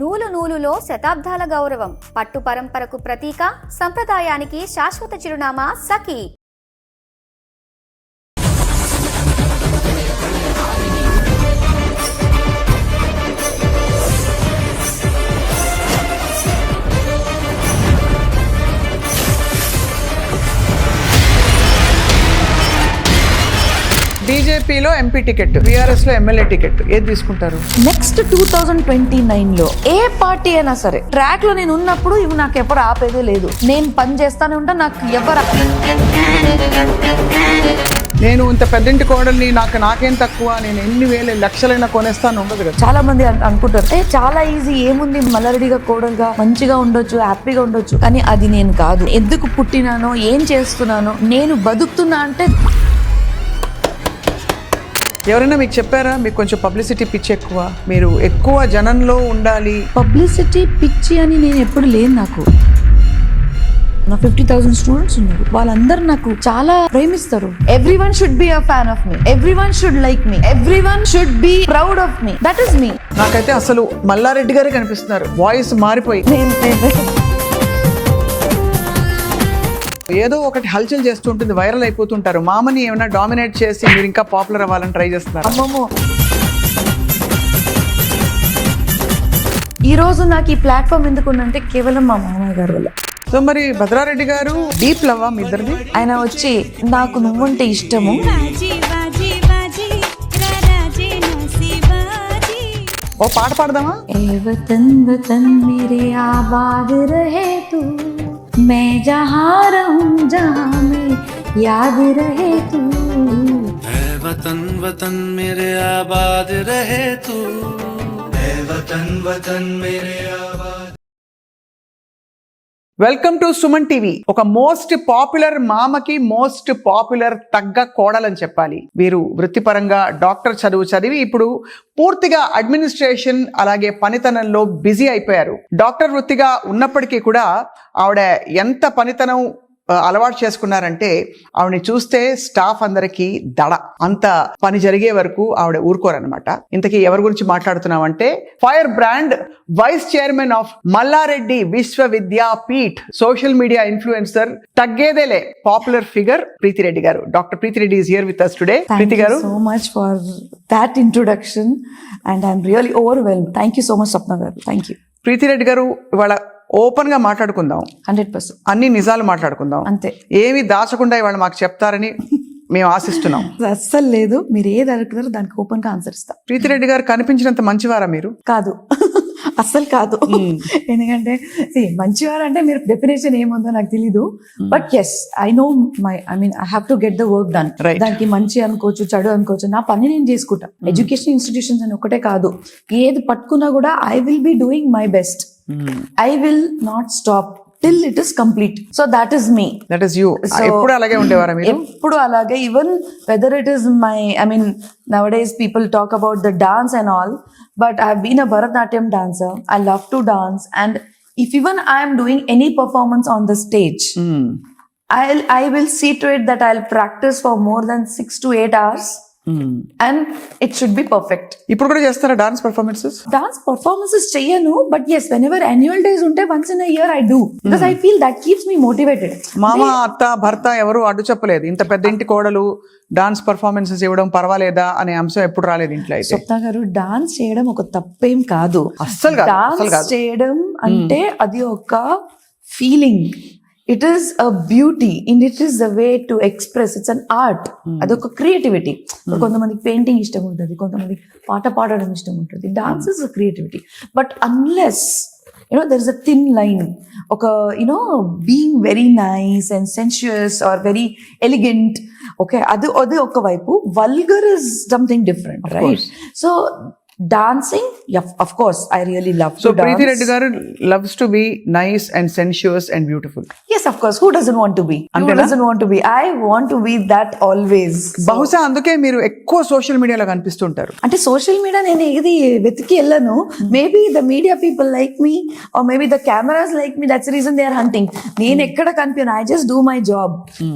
నూలు నూలులో శతాబ్దాల గౌరవం, పట్టు పరంపరకు ప్రతీక, సంప్రదాయానికి శాశ్వత చిరునామా సఖీ. బీజేపీలో ఎంపీ టికెట్, బీఆర్ఎస్ లో ఎమ్మెల్యే టికెట్, ఏది తీసుకుంటారు? నెక్స్ట్ 2029లో ఏ పార్టీ అయినా సరే ట్రాక్ లో నేను ఉన్నప్పుడు ఇవి నాకు ఎవరు ఆపేదే లేదు. నేను పని చేస్తానే ఉంటా, నాకు ఎవరు నేను ఇంత పెద్దంటి కోడల్ని, నాకేం తక్కువ, నేను ఎన్ని వేల లక్షలైనా కొనేస్తాను ఉండదు కదా. చాలా మంది అనుకుంటారు చాలా ఈజీ, ఏముంది మల్లారెడ్డిగా కోడలుగా మంచిగా ఉండొచ్చు, హ్యాపీగా ఉండొచ్చు. కానీ అది నేను కాదు. ఎందుకు పుట్టినానో, ఏం చేస్తున్నానో, నేను బతుకుతున్నా అంటే. ఎవరైనా మీకు చెప్పారా మీకు కొంచెం పబ్లిసిటీ పిచ్చి ఎక్కువ, మీరు ఎక్కువ జనంలో ఉండాలి? పబ్లిసిటీ పిచ్చి అని నేను ఎప్పుడు లేను. నాకు నా 50,000 స్టూడెంట్స్ ఉన్నారు, వాళ్ళందరూ నాకు చాలా ప్రేమిస్తారు. Everyone should be a fan of me, everyone should like me, everyone should be proud of me. That is me. నాకైతే అసలు మల్లారెడ్డి గారే కనిపిస్తున్నారు, వాయిస్ మారిపోయి. ఏదో ఒకటి హల్చల్ చేస్తుంటుంది, వైరల్ అయిపోతుంటారు. మామని ఏమైనా డామినేట్ చేసి మీరు ఇంకా పాపులర్ అవ్వాలని ట్రై చేస్తున్నారు? అమ్మమ్మో, ఈ రోజు నాకు ఈ ప్లాట్ఫామ్ ఎందుకుందంటే కేవలం మా మామయ్య గారు వల్ల. సో మరి భద్రారెడ్డి గారు డీప్ లవ్ మీ ఇద్దరిది? ఆయన వచ్చి నాకు నువ్వుంటే ఇష్టము, ఓ పాట పాడదామా? ఏ వతన్ వతన్ మేరే ఆబాద్ రహే తూ, मैं जहाँ रहूं जहाँ में याद रहे तू, ऐ वतन वतन मेरे आबाद रहे तू, ऐ वतन वतन मेरे आबाद. Welcome to Suman TV. ఒక మోస్ట్ పాపులర్ మామకి మోస్ట్ పాపులర్ తగ్గ కోడలని చెప్పాలి. వీరు వృత్తిపరంగా డాక్టర్ చదువు చదివి ఇప్పుడు పూర్తిగా అడ్మినిస్ట్రేషన్ అలాగే పనితనంలో బిజీ అయిపోయారు. డాక్టర్ వృత్తిగా ఉన్నప్పటికీ కూడా ఆవిడ ఎంత పనితనం అలవాటు చేసుకున్నారంటే ఆవిడని చూస్తే స్టాఫ్ అందరికీ దడ. అంత పని జరిగే వరకు ఆవిడ ఊరుకోరనమాట. ఇంతకీ ఎవరి గురించి మాట్లాడుతున్నామంటే fire brand vice chairman of Malla Reddy Vishwavidyapeeth, social media influencer, తగ్గేదేలే పాపులర్ ఫిగర్ ప్రీతిరెడ్డి గారు. Doctor Preethi Reddy is here with us today. Preethi గారు, so much for that introduction and I'm really overwhelmed. Thank you so much Sapna garu. Thank you. Preethi Reddy గారు, ఇవాళ open గా మాట్లాడుకుందాం. 100% అన్ని నిజాలు మాట్లాడుకుందాం. అంతే, ఏమి దాచకుండా ఇవాళ మాకు చెప్తారని మేము ఆశిస్తున్నాం. అస్సలు లేదు, మీరు ఏది అడుగుతారో దానికి ఓపెన్ గా ఆన్సర్ ఇస్తా. ప్రీతిరెడ్డి గారు కనిపించినంత మంచివారా మీరు? కాదు, అస్సలు కాదు. ఎందుకంటే మంచివారు అంటే మీరు డెఫినేషన్ ఏముందో నాకు తెలీదు. But yes, I know I have to get the work done. దానికి మంచి అనుకోవచ్చు, చెడు అనుకోవచ్చు, నా పని నేను చేసుకుంటా. ఎడ్యుకేషన్ ఇన్స్టిట్యూషన్స్ అని ఒకటే కాదు, ఏది పట్టుకున్నా కూడా I will be doing my best. I will not stop till it is complete. So that is me. That is you. ఎప్పుడు అలాగే ఉండేవారా మీరు? ఎప్పుడు అలాగే. Even whether it is nowadays people talk about the dance and all, but I have been a Bharatanatyam dancer. I love to dance, and if even I am doing any performance on the stage, I will see to it that I'll practice for more than 6 to 8 hours. And it should be perfect. ఇప్పుడు కూడా చేస్తారా dance performances? చెయ్యను, but yes, whenever annual days ఉంటే once in a year I do, because I feel that keeps me motivated. మామ, అత్త, భర్త ఎవరు అడ్డు చెప్పలేదు, ఇంత పెద్ద ఇంటి కోడలు డాన్స్ పర్ఫార్మెన్సెస్ ఇవ్వడం పర్వాలేదా అనే అంశం ఎప్పుడు రాలేదు ఇంట్లో? అయితే స్వప్న గారు, డాన్స్ చేయడం ఒక తప్పేం కాదు. అస్సలు కాదు. డాన్స్ చేయడం అంటే అది ఒక feeling. It is a beauty and it is the way to express. It's an art. అదొక క్రియేటివిటీ. కొంతమందికి పెయింటింగ్ ఇష్టం ఉంటుంది, కొంతమందికి పాట పాడడం ఇష్టం ఉంటుంది. Dance is a creativity. But unless there is a thin line, being very nice and sensuous or very elegant, okay, అది ఒక వైపు. Vulgar is something different, right? So dancing, yeah, of course, I really love to dance. So Preeti Reddy garu loves to be nice and sensuous and beautiful. Yes, of course, who doesn't want to be? Who doesn't want to be? I want to be that always. బహుశా అందుకే మీరు ఎక్కువ social మీడియాలో కనిపిస్తుంటారు. అంటే social media నేను ఏది వెతికి వెళ్ళను. Maybe the media people like me, or maybe the cameras like me. That's the reason they are hunting. నేను ఎక్కడ కనిపించను, I just do my job.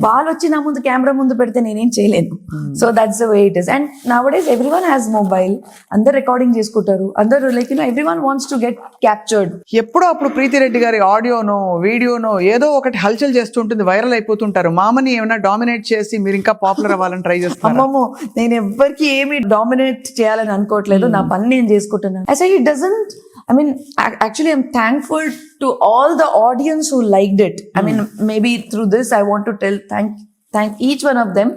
వాళ్ళు వచ్చి నా ముందు కెమెరా ముందు పెడితే నేనేం చేయలేను. So that's the way it is. And nowadays everyone has mobile, అందరు రికార్డింగ్ చేసుకుంటారు, అందరూ like everyone wants to get captured. ఎప్పుడో అప్పుడు ప్రీతి రెడ్డి గారి ఆడియోనో వీడియోనో ఏదో ఒకటి హల్చల్ చేస్తుంటుంది, వైరల్ అయిపోతుంటారు. మామని ఏమైనా డామినేట్ చేసి మీరు ఇంకా పాపులర్ అవ్వాలని ట్రై చేస్తారు? అమ్మమ్మో, నేను ఎవ్వరికి ఏమి డామినేట్ చేయాలని అనుకోవట్లేదు, నా పని నేను చేసుకుంటున్నాను. I say it doesn't, I mean, actually I'm thankful to all the audience who liked it. I mean, maybe through this I want to thank each one of them.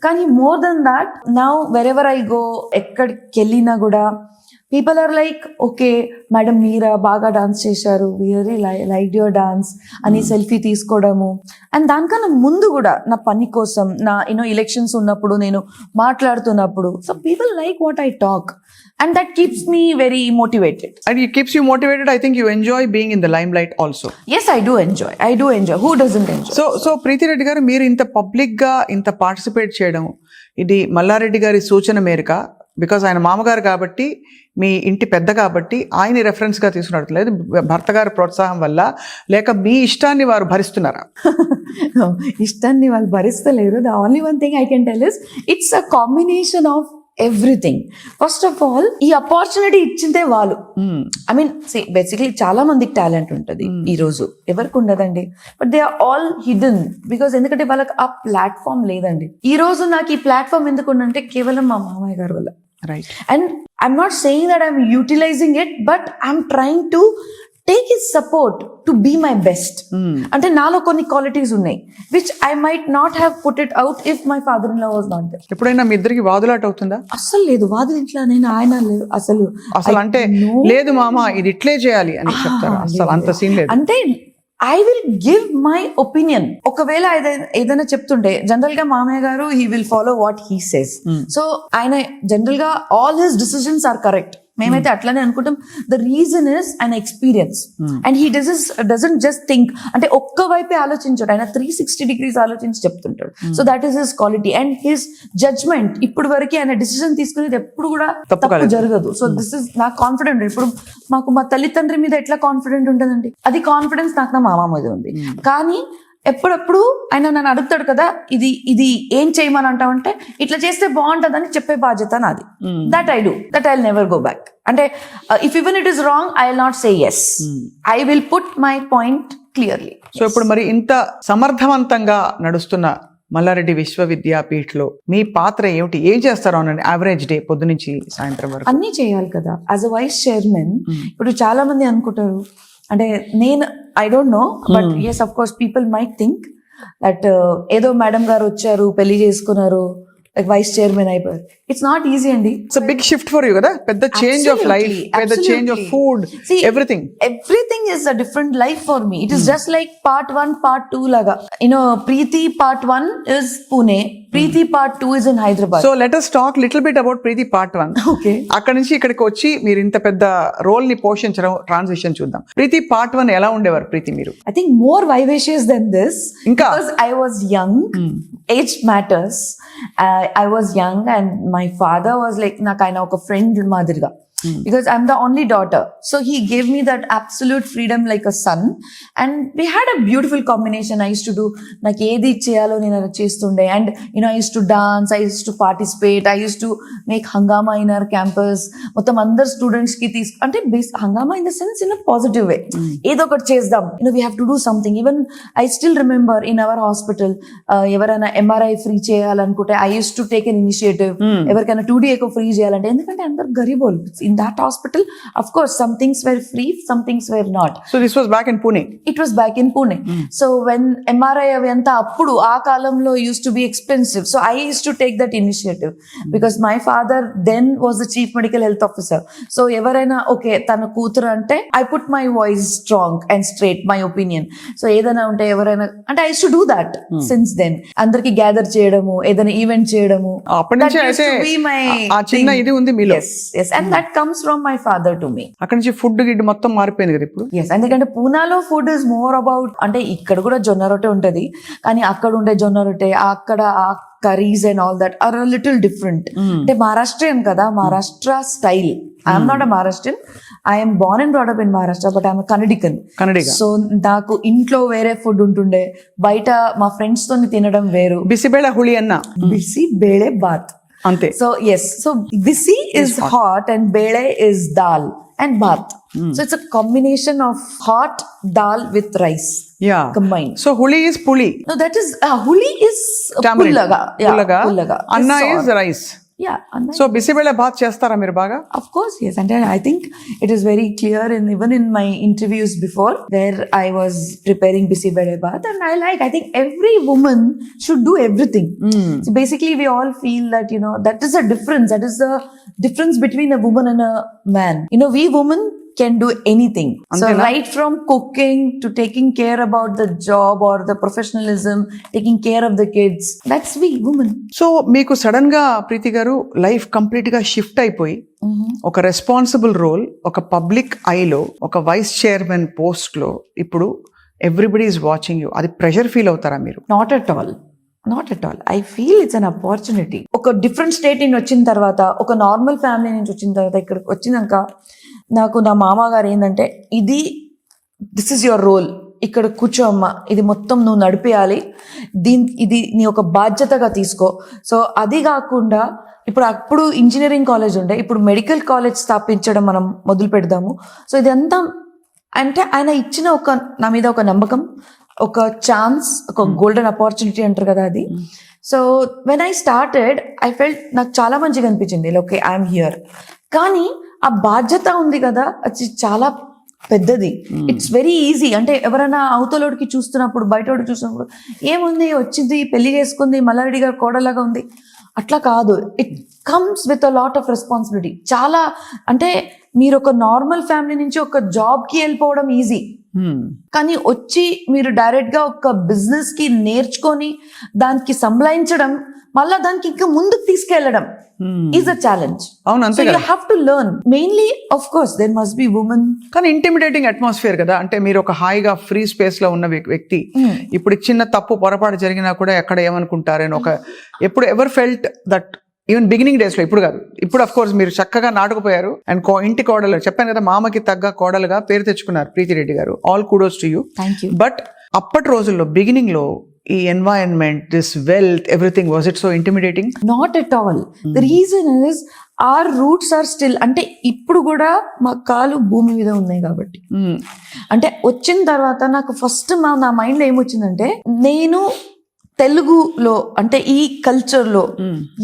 కానీ more than that, now wherever I go, ఎక్కడికి వెళ్ళినా కూడా people are like, okay madam మీరా బాగా dance చేశారు, really like your dance అని selfie తీసుకోవడము. And దానికన్నా ముందు కూడా నా పని కోసం, నా ఎలక్షన్స్ ఉన్నప్పుడు నేను మాట్లాడుతున్నప్పుడు, so people like what I talk and that keeps me very motivated. And it keeps you motivated. I think you enjoy being in the limelight also. Yes, I do enjoy. Who doesn't enjoy? So Preethi Reddy గారు, మీరు ఇంత public గా ఇంత participate చేయడం, ఇది మల్లారెడ్డి గారి సూచన మేరక? Because ఆయన మామగారు కాబట్టి, మీ ఇంటి పెద్ద కాబట్టి ఆయన రెఫరెన్స్ గా తీసుకున్నట్టు లేదు, భర్త గారి ప్రోత్సాహం వల్ల, లేక మీ ఇష్టాన్ని వారు భరిస్తున్నారా? ఇష్టాన్ని వాళ్ళు భరిస్తలేరు. The only one thing I can tell is it's a combination of everything. First of all ఈ ఆపర్చునిటీ ఇచ్చిందే వాళ్ళు. ఐ మీన్ బేసిక్లీ చాలా మందికి టాలెంట్ ఉంటుంది ఈ రోజు, ఎవరికి ఉండదండి, but they are all hidden. Because ఎందుకంటే వాళ్ళకి ఆ ప్లాట్ఫామ్ లేదండి. ఈ రోజు నాకు ఈ ప్లాట్ఫామ్ ఎందుకు ఉందంటే కేవలం మా మామయ్య గారి వల్ల. Right. And I'm not saying that I'm utilizing it, but I'm trying to take his support to be my best. అంటే నాలో కొన్ని క్వాలిటీస్ ఉన్నాయి which I might not have put it out if my father in law was not there. ఎప్పుడైనా మీ ఇద్దరికి వాదులాట అవుతుందా? అస్సలు లేదు. వాదులు ఇంట్లో నేను ఆయన లేదు అసలు. అంటే లేదు మామ ఇది ఇట్లే చేయాలి అని చెప్తారు, అసలు అంత సీన్ లేదు. అంటే I will give my opinion. ఒకవేళ ఏదైనా చెప్తుంటే జనరల్ గా మామయ్య గారు he will follow what he says. So ఆయన జనరల్ గా all his decisions are correct. మేమైతే అట్లానే అనుకుంటాం. ద రీజన్ ఇస్ ఆయన experience and he doesn't just think, అంటే ఒక్క వైపే ఆలోచించాడు, ఆయన 360 degrees ఆలోచించి చెప్తుంటాడు. So that is his quality and his judgment. ఇప్పుడు వరకు ఆయన డిసిజన్ తీసుకునేది ఎప్పుడు కూడా తప్పు జరగదు. సో దిస్ ఇస్ నాకు కాన్ఫిడెంట్. ఇప్పుడు మాకు మా తల్లిదండ్రి మీద ఎట్లా కాన్ఫిడెంట్ ఉంటుందండి, అది కాన్ఫిడెన్స్ నాకు నా మామ మీద ఉంది. కానీ ఎప్పుడప్పుడు ఆయన నన్ను అడుగుతాడు కదా, ఇది ఏం చేయమని అంటావంటే ఇట్లా చేస్తే బాగుంటుందని చెప్పే బాధ్యత నాది. That I do, that I will never go back. అంటే if even it is wrong I will not say yes, I will put my point clearly. So ఇప్పుడు మరి ఇంత సమర్థవంతంగా నడుస్తున్న మల్లారెడ్డి విశ్వవిద్యాపీఠలో మీ పాత్ర ఏమిటి? ఏం చేస్తారు అనండి యావరేజ్ డే పొద్దు నుంచి సాయంత్రం వరకు? అన్నీ చేయాలి కదా. యాజ్ అ వైస్ చైర్మన్ ఇప్పుడు చాలా మంది అనుకుంటారు, అంటే నేను I don't know, but yes of course people might think that ఏదో మేడం గారు వచ్చారు, పెళ్లి చేసుకున్నారు, వైస్ చైర్మన్ అయిపోయారు. ఇట్స్ నాట్ ఈజీ అండి. It's big shift for you కదా, పెద్ద చేంజ్ ఆఫ్ లైఫ్, పెద్ద change of food, everything is a different life for me. It is just like part 1 part 2 లాగా. Preethi part 1 is Pune, Preethi part 2 is in Hyderabad. So let us talk little bit about Preethi part 1. Okay. అక్కడ నుంచి ఇక్కడికి వచ్చి మీరు ఇంత పెద్ద role ని పోషించడం, ట్రాన్సిషన్ చూద్దాం. ప్రీతి part 1 ఎలా ఉండేవారు ప్రీతి మీరు? I think more vivacious than this. ఇంకా? Because I was young. Age matters. I was young and my father was like నాకు ఆయన ఒక ఫ్రెండ్ మాదిరిగా. Because I'm the only daughter, so he gave me that absolute freedom like a son, and we had a beautiful combination. I used to do నాకు ఏది చేయాలో నేను అది చేస్తుండే, and I used to dance, I used to participate, I used to make hangama in our campus. మొత్తం అందరు students కి అంటే hangama in the sense in a positive way. ఏదో ఒకటి చేద్దాం, we have to do something. Even I still remember in our hospital ఎవరైనా MRI free చేయాలనుకుంటే I used to take an initiative. ఎవరికైనా 2D echo ఫ్రీ చేయాలంటే, ఎందుకంటే అందరు గరీబోలు. In that hospital, of course, some things were free, some things were not. So this was back in Pune? It was back in Pune. So when MRI avanta appudu aa kalamlo used to be expensive. So I used to take that initiative because my father then was the chief medical health officer. So evaraina okay tana kooturu ante I put my voice strong and straight, my opinion. So edaina unte evaraina ante I used to do that since then. Andarki gather cheyadamu, edaina event cheyadamu. Appadi nunchi aithe aa chinna idi undi meelo. Yes, and that comes from my father to me. అక్కడ నుంచి food గిడ్ మొత్తం మారిపోయింది కదా ఇప్పుడు. Yes, ఎందుకంటే పూనాలో food is more about, అంటే ఇక్కడ కూడా జొన్న రొట్టె ఉంటది, కానీ అక్కడ ఉండే జొన్న రొట్టె, అక్కడ ఆ curries and all that are little different. అంటే మహారాష్ట్రియన్ కదా, Maharashtra style. I'm not a Maharashtrian, I'm born and brought up in Maharashtra, but I'm Kannadigan. So నాకు ఇంట్లో వేరే ఫుడ్ ఉంటుండే, బయట మా ఫ్రెండ్స్ తోని తినడం వేరు. బిసిబేళ హుళి అన్న, బిసి బేళే బాత్. అంతే. So yes, so bisi is hot and bele is dal and bhat. So it's a combination of hot dal with rice yeah combined. So huli is puli, No, that is huli is Tamarind. pullaga. Yeah, పుల్లగా, pullaga. అన్న It's is sour. Rice. Yeah, anna. So bisibele bath చేస్తారా మీరు బాగా? Of course, yes. And then I think it is very clear even in my interviews before where I was preparing bisi bele bath, and I think every woman should do everything. So basically we all feel that, that is a difference. That is the difference between a woman and a man. We women can do anything. So Antena? right from cooking to taking care about the job or the professionalism, taking care of the kids, that's we women. So మీకు sudden గా ప్రీతి గారు life complete గా shift అయిపోయి ఒక responsible role, ఒక public ఐలో, ఒక vice chairman post లో ఇప్పుడు ఎవ్రీబడి ఈజ్ వాచింగ్ యూ. అది ప్రెషర్ ఫీల్ అవుతారా మీరు? Not at all. Not at all. I feel it's an opportunity. ఒక డిఫరెంట్ స్టేట్ నుంచి వచ్చిన తర్వాత, ఒక నార్మల్ ఫ్యామిలీ నుంచి వచ్చిన తర్వాత ఇక్కడికి వచ్చినాక నాకు నా మామగారు ఏంటంటే, దిస్ ఇస్ యువర్ రోల్, ఇక్కడ కూర్చో అమ్మా, ఇది మొత్తం నువ్వు నడిపేయాలి, ఇది నీ ఒక బాధ్యతగా తీసుకో. సో అది కాకుండా అప్పుడు ఇంజనీరింగ్ కాలేజ్ ఉండే, ఇప్పుడు మెడికల్ కాలేజ్ స్థాపించడం మనం మొదలు పెడదాము. సో ఇదంతా అంటే ఆయన ఇచ్చిన నా మీద ఒక నమ్మకం, ఒక ఛాన్స్, ఒక గోల్డెన్ ఆపర్చునిటీ అంటారు కదా అది. So when I started I felt, నాకు చాలా మంచిగా అనిపించింది, ఓకే ఐఎమ్ హియర్. కానీ ఆ బాధ్యత ఉంది కదా, అది చాలా పెద్దది. It's very easy. అంటే ఎవరైనా అవతలోడికి చూస్తున్నప్పుడు, బయటోడికి చూస్తున్నప్పుడు ఏముంది, వచ్చింది, పెళ్లి చేసుకుంది, మల్లారెడ్డి గారు కోడలాగా ఉంది, అట్లా కాదు. It comes with a lot of responsibility. చాలా అంటే మీరు ఒక నార్మల్ ఫ్యామిలీ నుంచి ఒక జాబ్కి వెళ్ళిపోవడం ఈజీ, కానీ వచ్చి మీరు డైరెక్ట్ గా ఒక బిజినెస్ కి నేర్చుకొని దానికి సంభాయించడం, మళ్ళా దానికి ఇంకా ముందుకు తీసుకెళ్లడం ఈజ్ అ ఛాలెంజ్. అవును, అంతే you have to learn. Mainly of course there must be women. కానీ ఇంటిమిడేటింగ్ అట్మాస్ఫియర్ కదా. అంటే మీరు ఒక హాయిగా ఫ్రీ స్పేస్ లో ఉన్న వ్యక్తి, ఇప్పుడు చిన్న తప్పు పొరపాటు జరిగినా కూడా ఎక్కడ ఏమనుకుంటారని ఒక ఎప్పుడు ever felt that? Even beginning days లో, ఇప్పుడు కాదు, ఇప్పుడు అఫ్ కోర్స్ మీరు చక్కగా నాటుకుపోయారు. అండ్ ఇంటి కోడలు, చెప్పాను కదా, మామకి తగ్గ కోడలుగా పేరు తెచ్చుకున్నారు ప్రీతి రెడ్డి గారు. All kudos to you. Thank you. But అప్పటి రోజుల్లో బిగినింగ్ లో ఈ environment, this wealth, everything, was it so intimidating? Not at all. The reason is our roots are still, అంటే ఇప్పుడు కూడా మా కాలు భూమి మీద ఉన్నాయి కాబట్టి. అంటే వచ్చిన తర్వాత నాకు ఫస్ట్ నా మైండ్ ఏమొచ్చిందంటే, నేను తెలుగులో అంటే ఈ కల్చర్లో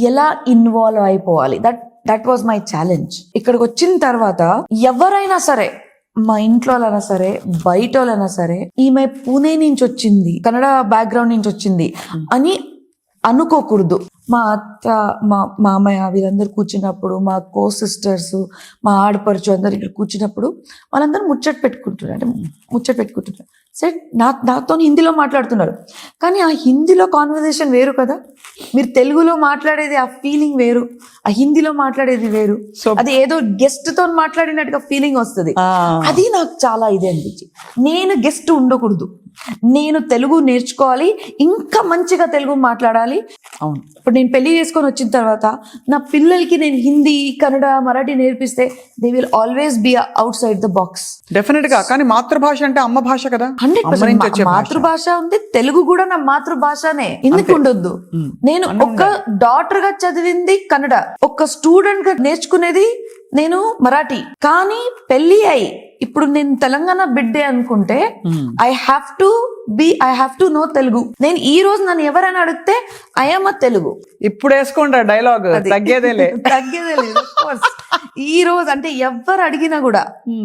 ఎలా ఇన్వాల్వ్ అయిపోవాలి, దట్ వాజ్ మై ఛాలెంజ్. ఇక్కడికి వచ్చిన తర్వాత ఎవరైనా సరే, మా ఇంట్లో అయినా సరే, బయట వాళ్ళైనా సరే, ఈమె పూణే నుంచి వచ్చింది, కన్నడ బ్యాక్గ్రౌండ్ నుంచి వచ్చింది అని అనుకోకూడదు. మా అత్త, మా మామయ్య వీళ్ళందరూ కూర్చున్నప్పుడు, మా కో సిస్టర్స్, మా ఆడపడుచు అందరు ఇక్కడ కూర్చున్నప్పుడు వాళ్ళందరూ ముచ్చట పెట్టుకుంటున్నారు. సరే, నాతో హిందీలో మాట్లాడుతున్నారు, కానీ ఆ హిందీలో కాన్వర్జేషన్ వేరు కదా, మీరు తెలుగులో మాట్లాడేది ఆ ఫీలింగ్ వేరు, ఆ హిందీలో మాట్లాడేది వేరు. అది ఏదో గెస్ట్ తో మాట్లాడినట్టుగా ఫీలింగ్ వస్తుంది. అది నాకు చాలా ఇదే అనిపించి, నేను గెస్ట్ ఉండకూడదు, నేను తెలుగు నేర్చుకోవాలి, ఇంకా మంచిగా తెలుగు మాట్లాడాలి. అవును, ఇప్పుడు నేను పెళ్లి చేసుకొని వచ్చిన తర్వాత నా పిల్లలకి నేను హిందీ, కన్నడ, మరాఠీ నేర్పిస్తే they will always be out side the box. Definite గా. కానీ మాతృభాష అంటే అమ్మ భాష కదా, 100% మాతృభాష ఉంది, తెలుగు కూడా నా మాతృభాషనే, ఎందుకు ఉండొద్దు? నేను ఒక డాక్టర్ గా చదివింది కన్నడ, ఒక స్టూడెంట్ గా నేర్చుకునేది నేను మరాఠీ. కానీ పెళ్లి అయి ఇప్పుడు నేను తెలంగాణ బిడ్డే అనుకుంటే I have to know Telugu. నేను ఈ రోజు నన్ను ఎవరైనా అడిగితే ఐఎమ్ తెలుగు. ఇప్పుడు వేసుకోండి డైలాగ్, తగ్గేదేలే. ఈ రోజు అంటే ఎవరు అడిగినా కూడా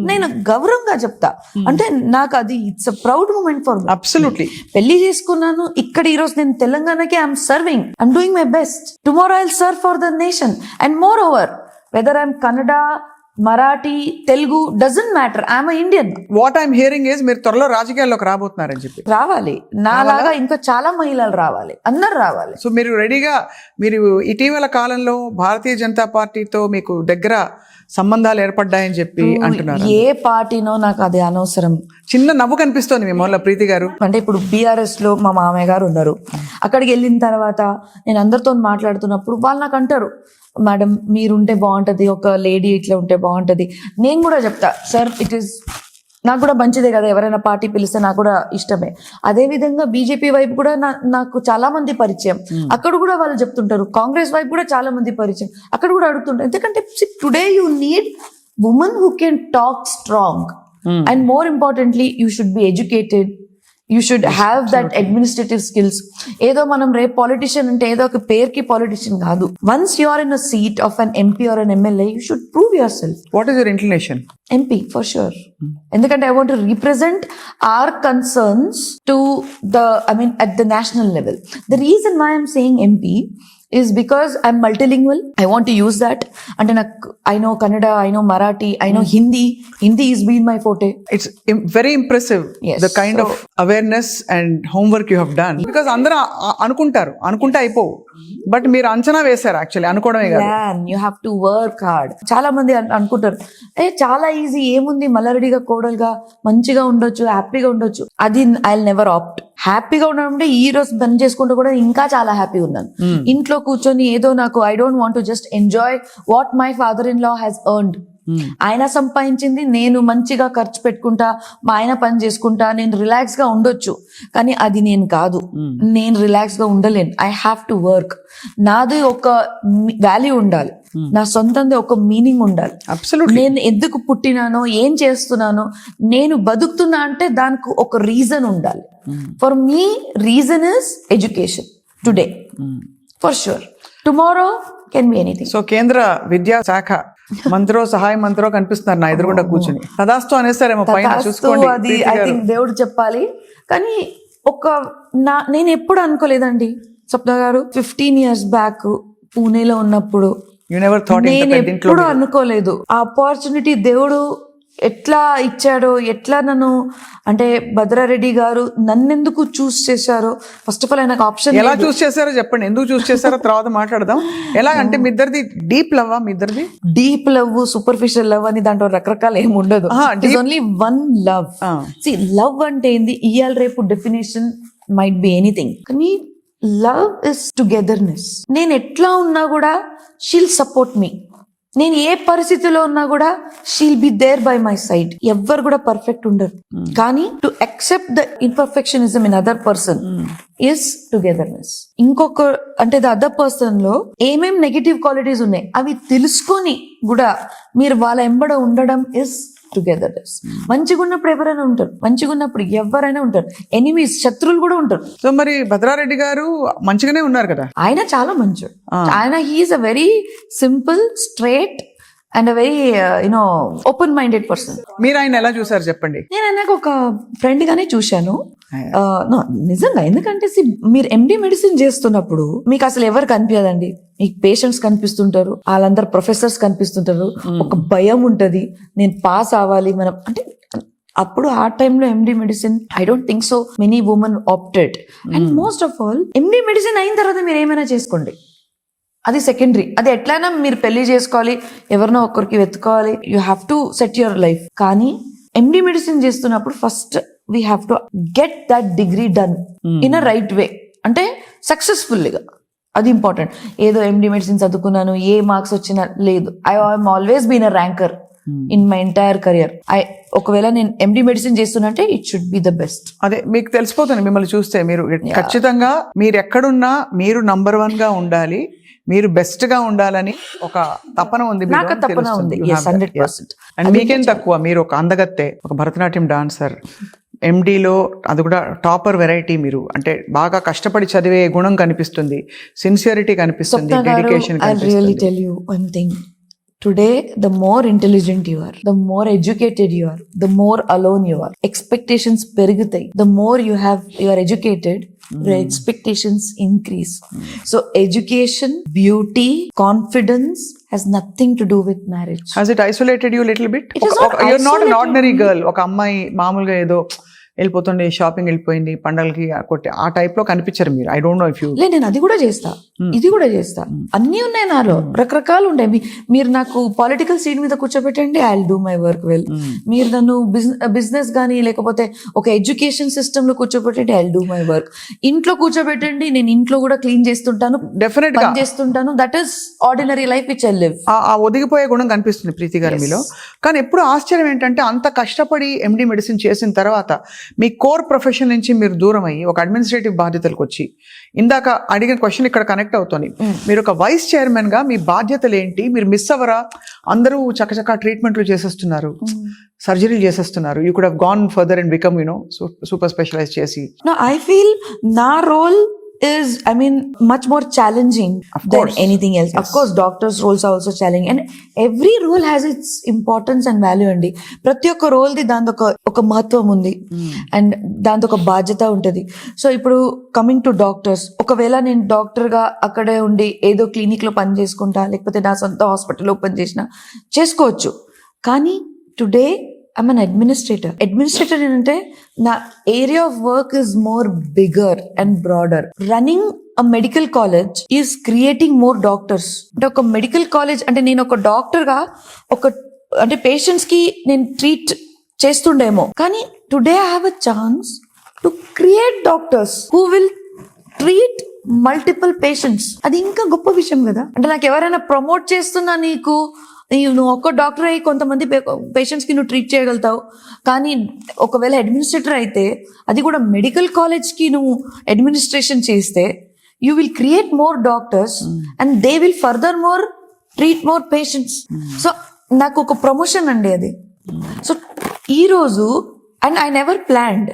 నేను గౌరవంగా చెప్తా. అంటే నాకు అది it's a proud moment for me. Absolutely. పెళ్లి చేసుకున్నాను ఇక్కడ, ఈ రోజు నేను తెలంగాణకి I'm serving, I'm doing my best. Tomorrow I will serve for the nation. And more over, whether I'm Kannada, Marathi, Telugu, doesn't matter, I'm Indian. What I'm hearing is మీరు త్వరలో రాజకీయాల్లోకి రాబోతున్నారని చెప్పి. రావాలి, నాలాగా ఇంకా చాలా మహిళలు రావాలి, అందరు రావాలి. సో మీరు రెడీగా, మీరు ఇటీవల కాలంలో భారతీయ జనతా పార్టీతో మీకు దగ్గర సంబంధాలు ఏర్పడ్డాయని చెప్పి అంటున్నారు. ఏ పార్టీనో నాకు అది అనవసరం. చిన్న నవ్వు కనిపిస్తోంది మీ మొదల ప్రీతి గారు. అంటే ఇప్పుడు బీఆర్ఎస్ లో మా మామయ్య గారు ఉన్నారు. అక్కడికి వెళ్ళిన తర్వాత నేను అందరితో మాట్లాడుతున్నప్పుడు వాళ్ళు నాకు అంటారు, మేడం మీరుంటే బాగుంటది, ఒక లేడీ ఇట్లా ఉంటే బాగుంటది. నేను కూడా చెప్తా, సార్ ఇట్ ఈస్ నాకు కూడా మంచిదే కదా, ఎవరైనా పార్టీ పిలిస్తే నాకు కూడా ఇష్టమే. అదే విధంగా బీజేపీ వైపు కూడా నాకు చాలా మంది పరిచయం, అక్కడ కూడా వాళ్ళు చెప్తుంటారు. కాంగ్రెస్ వైపు కూడా చాలా మంది పరిచయం, అక్కడ కూడా అడుగుతుంటారు. ఎందుకంటే today you need women who can talk strong, and more importantly you should be educated, you should have that administrative skills. ఏదో మనం రేపు politician అంటే ఏదో ఒక పేరుకి politician కాదు. Once you are in a seat of an MP or an MLA, you should prove yourself. What is your inclination? MP for sure. ఎందుకంటే I want to represent our concerns to at the national level. The reason why I'm saying MP is because I'm multilingual. I want to use that. And I know Kannada, I know Marathi, I know Hindi. Hindi has been my forte. It's very impressive. Yes. The kind of awareness and homework you have done. Because అందరూ అనుకుంటే అయిపోవు, but మీరు అంచనా వేశారు. Actually అనుకోవడమే కాదు, You have to work hard. చాలా మంది అనుకుంటారు చాలా ఈజీ, ఏముంది మల్లారెడ్డిగా కోడలుగా మంచిగా ఉండొచ్చు, హ్యాపీగా ఉండొచ్చు. అది ఐ నెవర్ ఆప్ట్. హ్యాపీగా ఉండడం అంటే ఈ రోజు బంద్ చేసుకుంటూ కూడా ఇంకా చాలా హ్యాపీగా ఉన్నాను. ఇంట్లో కూర్చొని ఏదో నాకు I don't want to just enjoy what my father in law has earned. ఆయన సంపాదించింది నేను మంచిగా ఖర్చు పెట్టుకుంటా, మా ఆయన పని చేసుకుంటా, నేను రిలాక్స్ గా ఉండొచ్చు. కానీ అది నేను కాదు, నేను రిలాక్స్ గా ఉండలేను. I have to work. నాది ఒక వాల్యూ ఉండాలి, నా సొంతంది ఒక మీనింగ్ ఉండాలి. నేను ఎందుకు పుట్టినానో, ఏం చేస్తున్నానో, నేను బతుకుతున్నా అంటే దానికి ఒక రీజన్ ఉండాలి. For me reason is education today for sure. Tomorrow can be anything. So కేంద్ర విద్యా శాఖ మంత్రో సహాయ మంత్రో కనిపిస్తున్నారు నా ఎదురుగుండా కూర్చుని. తదాస్తు అనేసారేమో పైన చూసుకోండి. అది ఐ థింక్ దేవుడు చెప్పాలి. కానీ నేను ఎప్పుడు అనుకోలేదండి స్వప్న గారు, 15 years బ్యాక్ పూణేలో ఉన్నప్పుడు నేను ఎప్పుడు అనుకోలేదు ఆ ఆపర్చునిటీ దేవుడు ఎట్లా ఇచ్చాడో, ఎట్లా నన్ను అంటే భద్రారెడ్డి గారు నన్నెందుకు చూస్ చేశారో. ఫస్ట్ ఆఫ్ ఆల్ ఆయనకు ఆప్షన్ ఎలా చూస్ చేశారో చెప్పండి, ఎందుకు చూస్ చేశారో తర్వాత మాట్లాడదాం. ఎలా అంటే మీ ఇద్దరిది డీప్ లవ్, మీ ఇద్దరిది డీప్ లవ్, సూపర్ఫిషియల్ లవ్ అని దాంట్లో రకరకాల ఏమి ఉండదు. It's only one love. C love అంటే ఏంది, ఇయాల రేపు డెఫినేషన్ మైట్ బి ఎనీథింగ్, కానీ లవ్ ఇస్ టుగెదర్నెస్. నేను ఎట్లా ఉన్నా కూడా షీల్ సపోర్ట్ మీ. నేను ఏ పరిస్థితిలో ఉన్నా కూడా she'll be there by my side. ఎవ్వరు కూడా పర్ఫెక్ట్ ఉండరు, కానీ to accept the imperfectionism in other person is togetherness. ఇంకొక అంటే ద అదర్ పర్సన్ లో ఏమేం నెగటివ్ క్వాలిటీస్ ఉన్నాయి అవి తెలుసుకొని కూడా మీరు వాళ్ళ ఎంబడ ఉండడం ఇస్ టుగెదర్నెస్. మంచిగా ఉన్నప్పుడు ఎవరైనా ఉంటారు, మంచిగా ఉన్నప్పుడు ఎవరైనా ఉంటారు. ఎనిమీస్, శత్రువులు కూడా ఉంటారు. సో మరి భద్రారెడ్డి గారు మంచిగానే ఉన్నారు కదా. ఆయన చాలా మంచోడు. ఆయన he's a very simple, straight and a very open minded person. మీరు ఆయన ఎలా చూసారు చెప్పండి. నేను ఆయనకు ఒక ఫ్రెండ్ గానే చూశాను. నిజంగా, ఎందుకంటే మీరు ఎండి మెడిసిన్ చేస్తున్నప్పుడు మీకు అసలు ఎవరు కనిపించదండి. మీకు పేషెంట్స్ కనిపిస్తుంటారు, వాళ్ళందరూ ప్రొఫెసర్స్ కనిపిస్తుంటారు. ఒక భయం ఉంటది, నేను పాస్ అవ్వాలి మనం అంటే. అప్పుడు ఆ టైంలో MD medicine I don't think so many women opted. And most of all MD medicine అయిన తర్వాత మీరు ఏమైనా చేసుకోండి, అది సెకండరీ. అది ఎట్లయినా మీరు పెళ్లి చేసుకోవాలి, ఎవరినో ఒకరికి వెతుకోవాలి, you have to set your life. కానీ ఎండి మెడిసిన్ చేస్తున్నప్పుడు first we have to get that degree done in a right way, అంటే సక్సెస్ఫుల్గా. అది ఇంపార్టెంట్. ఏదో ఎండి మెడిసిన్ చదువుకున్నాను, ఏ మార్క్స్ వచ్చినా లేదు. I have always been a ranker in my entire career. ఒకవేళ నేను ఎండి మెడిసిన్ చేస్తున్నట్టే it should be the best. అదే మీకు తెలిసిపోతుంది మిమ్మల్ని చూస్తే. మీరు ఖచ్చితంగా మీరు ఎక్కడున్నా మీరు నంబర్ 1 గా ఉండాలి, మీరు బెస్ట్ గా ఉండాలని ఒక తపన ఉంది. నాకు తపన ఉంది. 100%. అండ్ మీకేం తక్కువ, మీరు ఒక అందగత్తే, ఒక భరతనాట్యం డాన్సర్, ఎండీలో అది కూడా టాపర్ వెరైటీ. మీరు అంటే బాగా కష్టపడి చదివే గుణం కనిపిస్తుంది, సిన్సియరిటీ కనిపిస్తుంది, డెడికేషన్ కనిపిస్తుంది. Today, the more intelligent you are, the more educated you are, the more alone you are. Expectations perigutai. The more you are educated, your expectations increase. So education, beauty, confidence has nothing to do with marriage. Has it isolated you a little bit? It is not You're not an ordinary girl. ఒక అమ్మాయి మామూలుగా ఏదో వెళ్ళిపోతుండే shopping వెళ్ళిపోయింది పండగలకి కొట్టి ఆ type లో కనిపించారు మీరు. I don't no if you. నేను అది కూడా చేస్తా, ఇది కూడా చేస్తా, అన్నీ ఉన్నాయి నాలో, రకరకాలు ఉంటాయి. మీరు నాకు పొలిటికల్ సీట్ మీద కూర్చోబెట్టండి, I will do my work well. మీరు నన్ను బిజినెస్ కానీ లేకపోతే ఒక ఎడ్యుకేషన్ సిస్టమ్ లో కూర్చోబెట్టండి, I will do my work. ఇంట్లో కూర్చోబెట్టండి, నేను ఇంట్లో కూడా క్లీన్ చేస్తుంటాను, డెఫినెట్ గా చేస్తుంటాను. That is ordinary life which I live. ఆ ఒదిగిపోయే గుణం కనిపిస్తుంది ప్రీతి గారి మీలో. కానీ ఎప్పుడు ఆశ్చర్యం ఏంటంటే అంత కష్టపడి ఎండి మెడిసిన్ చేసిన తర్వాత మీ కోర్ ప్రొఫెషన్ నుంచి మీరు దూరం అయ్యి ఒక అడ్మినిస్ట్రేటివ్ బాధ్యతలకు వచ్చి, ఇందాక అడిగిన క్వశ్చన్ ఇక్కడ కనెక్ట్ అవుతుంది. మీరు ఒక వైస్ చైర్మన్ గా మీ బాధ్యతలు ఏంటి? మీరు మిస్ అవ్వరా? అందరూ చక్కచక్క ట్రీట్మెంట్లు చేసేస్తున్నారు, సర్జరీలు చేసేస్తున్నారు. You could have gone further and become super specialize చేసి. No, I feel నా role is, I mean, much more challenging than anything else. Of course, doctors' roles are also challenging, and every role has its importance and value అండి. ప్రతి ఒక్క role the దాని ఒక మహత్వం ఉంది and దాంతో ఒక బాధ్యత ఉంటుంది. సో ఇప్పుడు కమింగ్ టు డాక్టర్స్, ఒకవేళ నేను డాక్టర్ గా అక్కడే ఉండి ఏదో క్లినిక్ లో పని చేసుకుంటా, లేకపోతే నా సొంత హాస్పిటల్ ఓపెన్ చేసినా చేసుకోవచ్చు. కానీ today I'm an administrator. Administrator ఏంటంటే నా area of work is more bigger and broader. Running a medical college is creating more doctors. అంటే ఒక మెడికల్ కాలేజ్ అంటే నేను ఒక డాక్టర్ గా అంటే పేషెంట్స్ కి నేను ట్రీట్ చేస్తుండేమో, కానీ today I have a chance to create doctors who will treat multiple patients. అది ఇంకా గొప్ప విషయం కదా. అంటే నాకు ఎవరైనా ప్రమోట్ చేస్తున్నా, నువ్వు ఒక్క డాక్టర్ అయ్యి కొంతమంది పేషెంట్స్ కి నువ్వు ట్రీట్ చేయగలుగుతావు, కానీ ఒకవేళ అడ్మినిస్ట్రేటర్ అయితే, అది కూడా మెడికల్ కాలేజ్ కి నువ్వు అడ్మినిస్ట్రేషన్ చేస్తే, you will create more doctors and they will further more treat more patients. So నాకు ఒక ప్రమోషన్ అండి అది. సో ఈ రోజు and I never planned.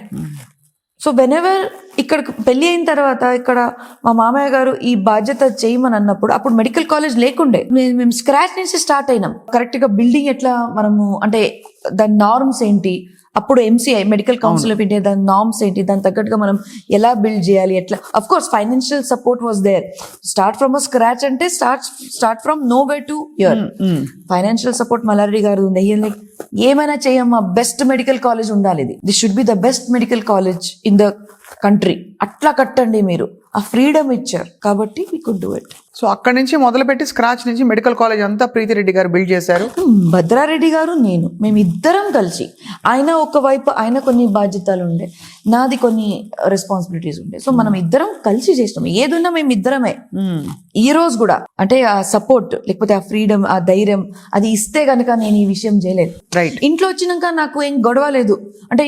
So whenever ఇక్కడ పెళ్లి అయిన తర్వాత ఇక్కడ మా మామయ్య గారు ఈ బాధ్యత చేయమని అన్నప్పుడు, అప్పుడు మెడికల్ కాలేజ్ లేకుండే, మేము స్క్రాచ్ నుంచి స్టార్ట్ అయినాం. కరెక్ట్ గా బిల్డింగ్ ఎట్లా మనము అంటే దాని నార్మ్స్ ఏంటి, అప్పుడు MCI medical council of India దాని నార్మ్స్ ఏంటి, దాని తగ్గట్టుగా మనం ఎలా బిల్డ్ చేయాలి, ఎట్లా. Of course financial support was there. Start from a scratch అంటే start from no way to here. Financial support Malla Reddy గారు ఉంది. లైక్ ఏమైనా చేయమ్మా, బెస్ట్ మెడికల్ కాలేజ్ ఉండాలి, this should be the best medical college in the country, అట్లా కట్టండి. మీరు ఆ ఫ్రీడమ్ ఇచ్చారు కాబట్టి we could do it. So అక్కడి నుంచి మొదలుపెట్టి స్క్రాచ్ నుంచి మెడికల్ కాలేజ్ అంతా ప్రీతిరెడ్డి గారు బిల్డ్ చేశారు. భద్రారెడ్డి గారు నేను మేమిద్దరం కలిసి, ఆయన ఒకవైపు ఆయన కొన్ని బాధ్యతలు ఉండే, నాది కొన్ని రెస్పాన్సిబిలిటీస్ ఉండే. సో మనం ఇద్దరం కలిసి చేసినాం. ఏదున్నా మేము ఇద్దరమే. ఈ రోజు కూడా అంటే ఆ సపోర్ట్ లేకపోతే ఆ ఫ్రీడమ్, ఆ ధైర్యం అది ఇస్తే గనక నేను ఈ విషయం చేయలేదు. రైట్. ఇంట్లో వచ్చినాక నాకు ఏం గొడవ లేదు. అంటే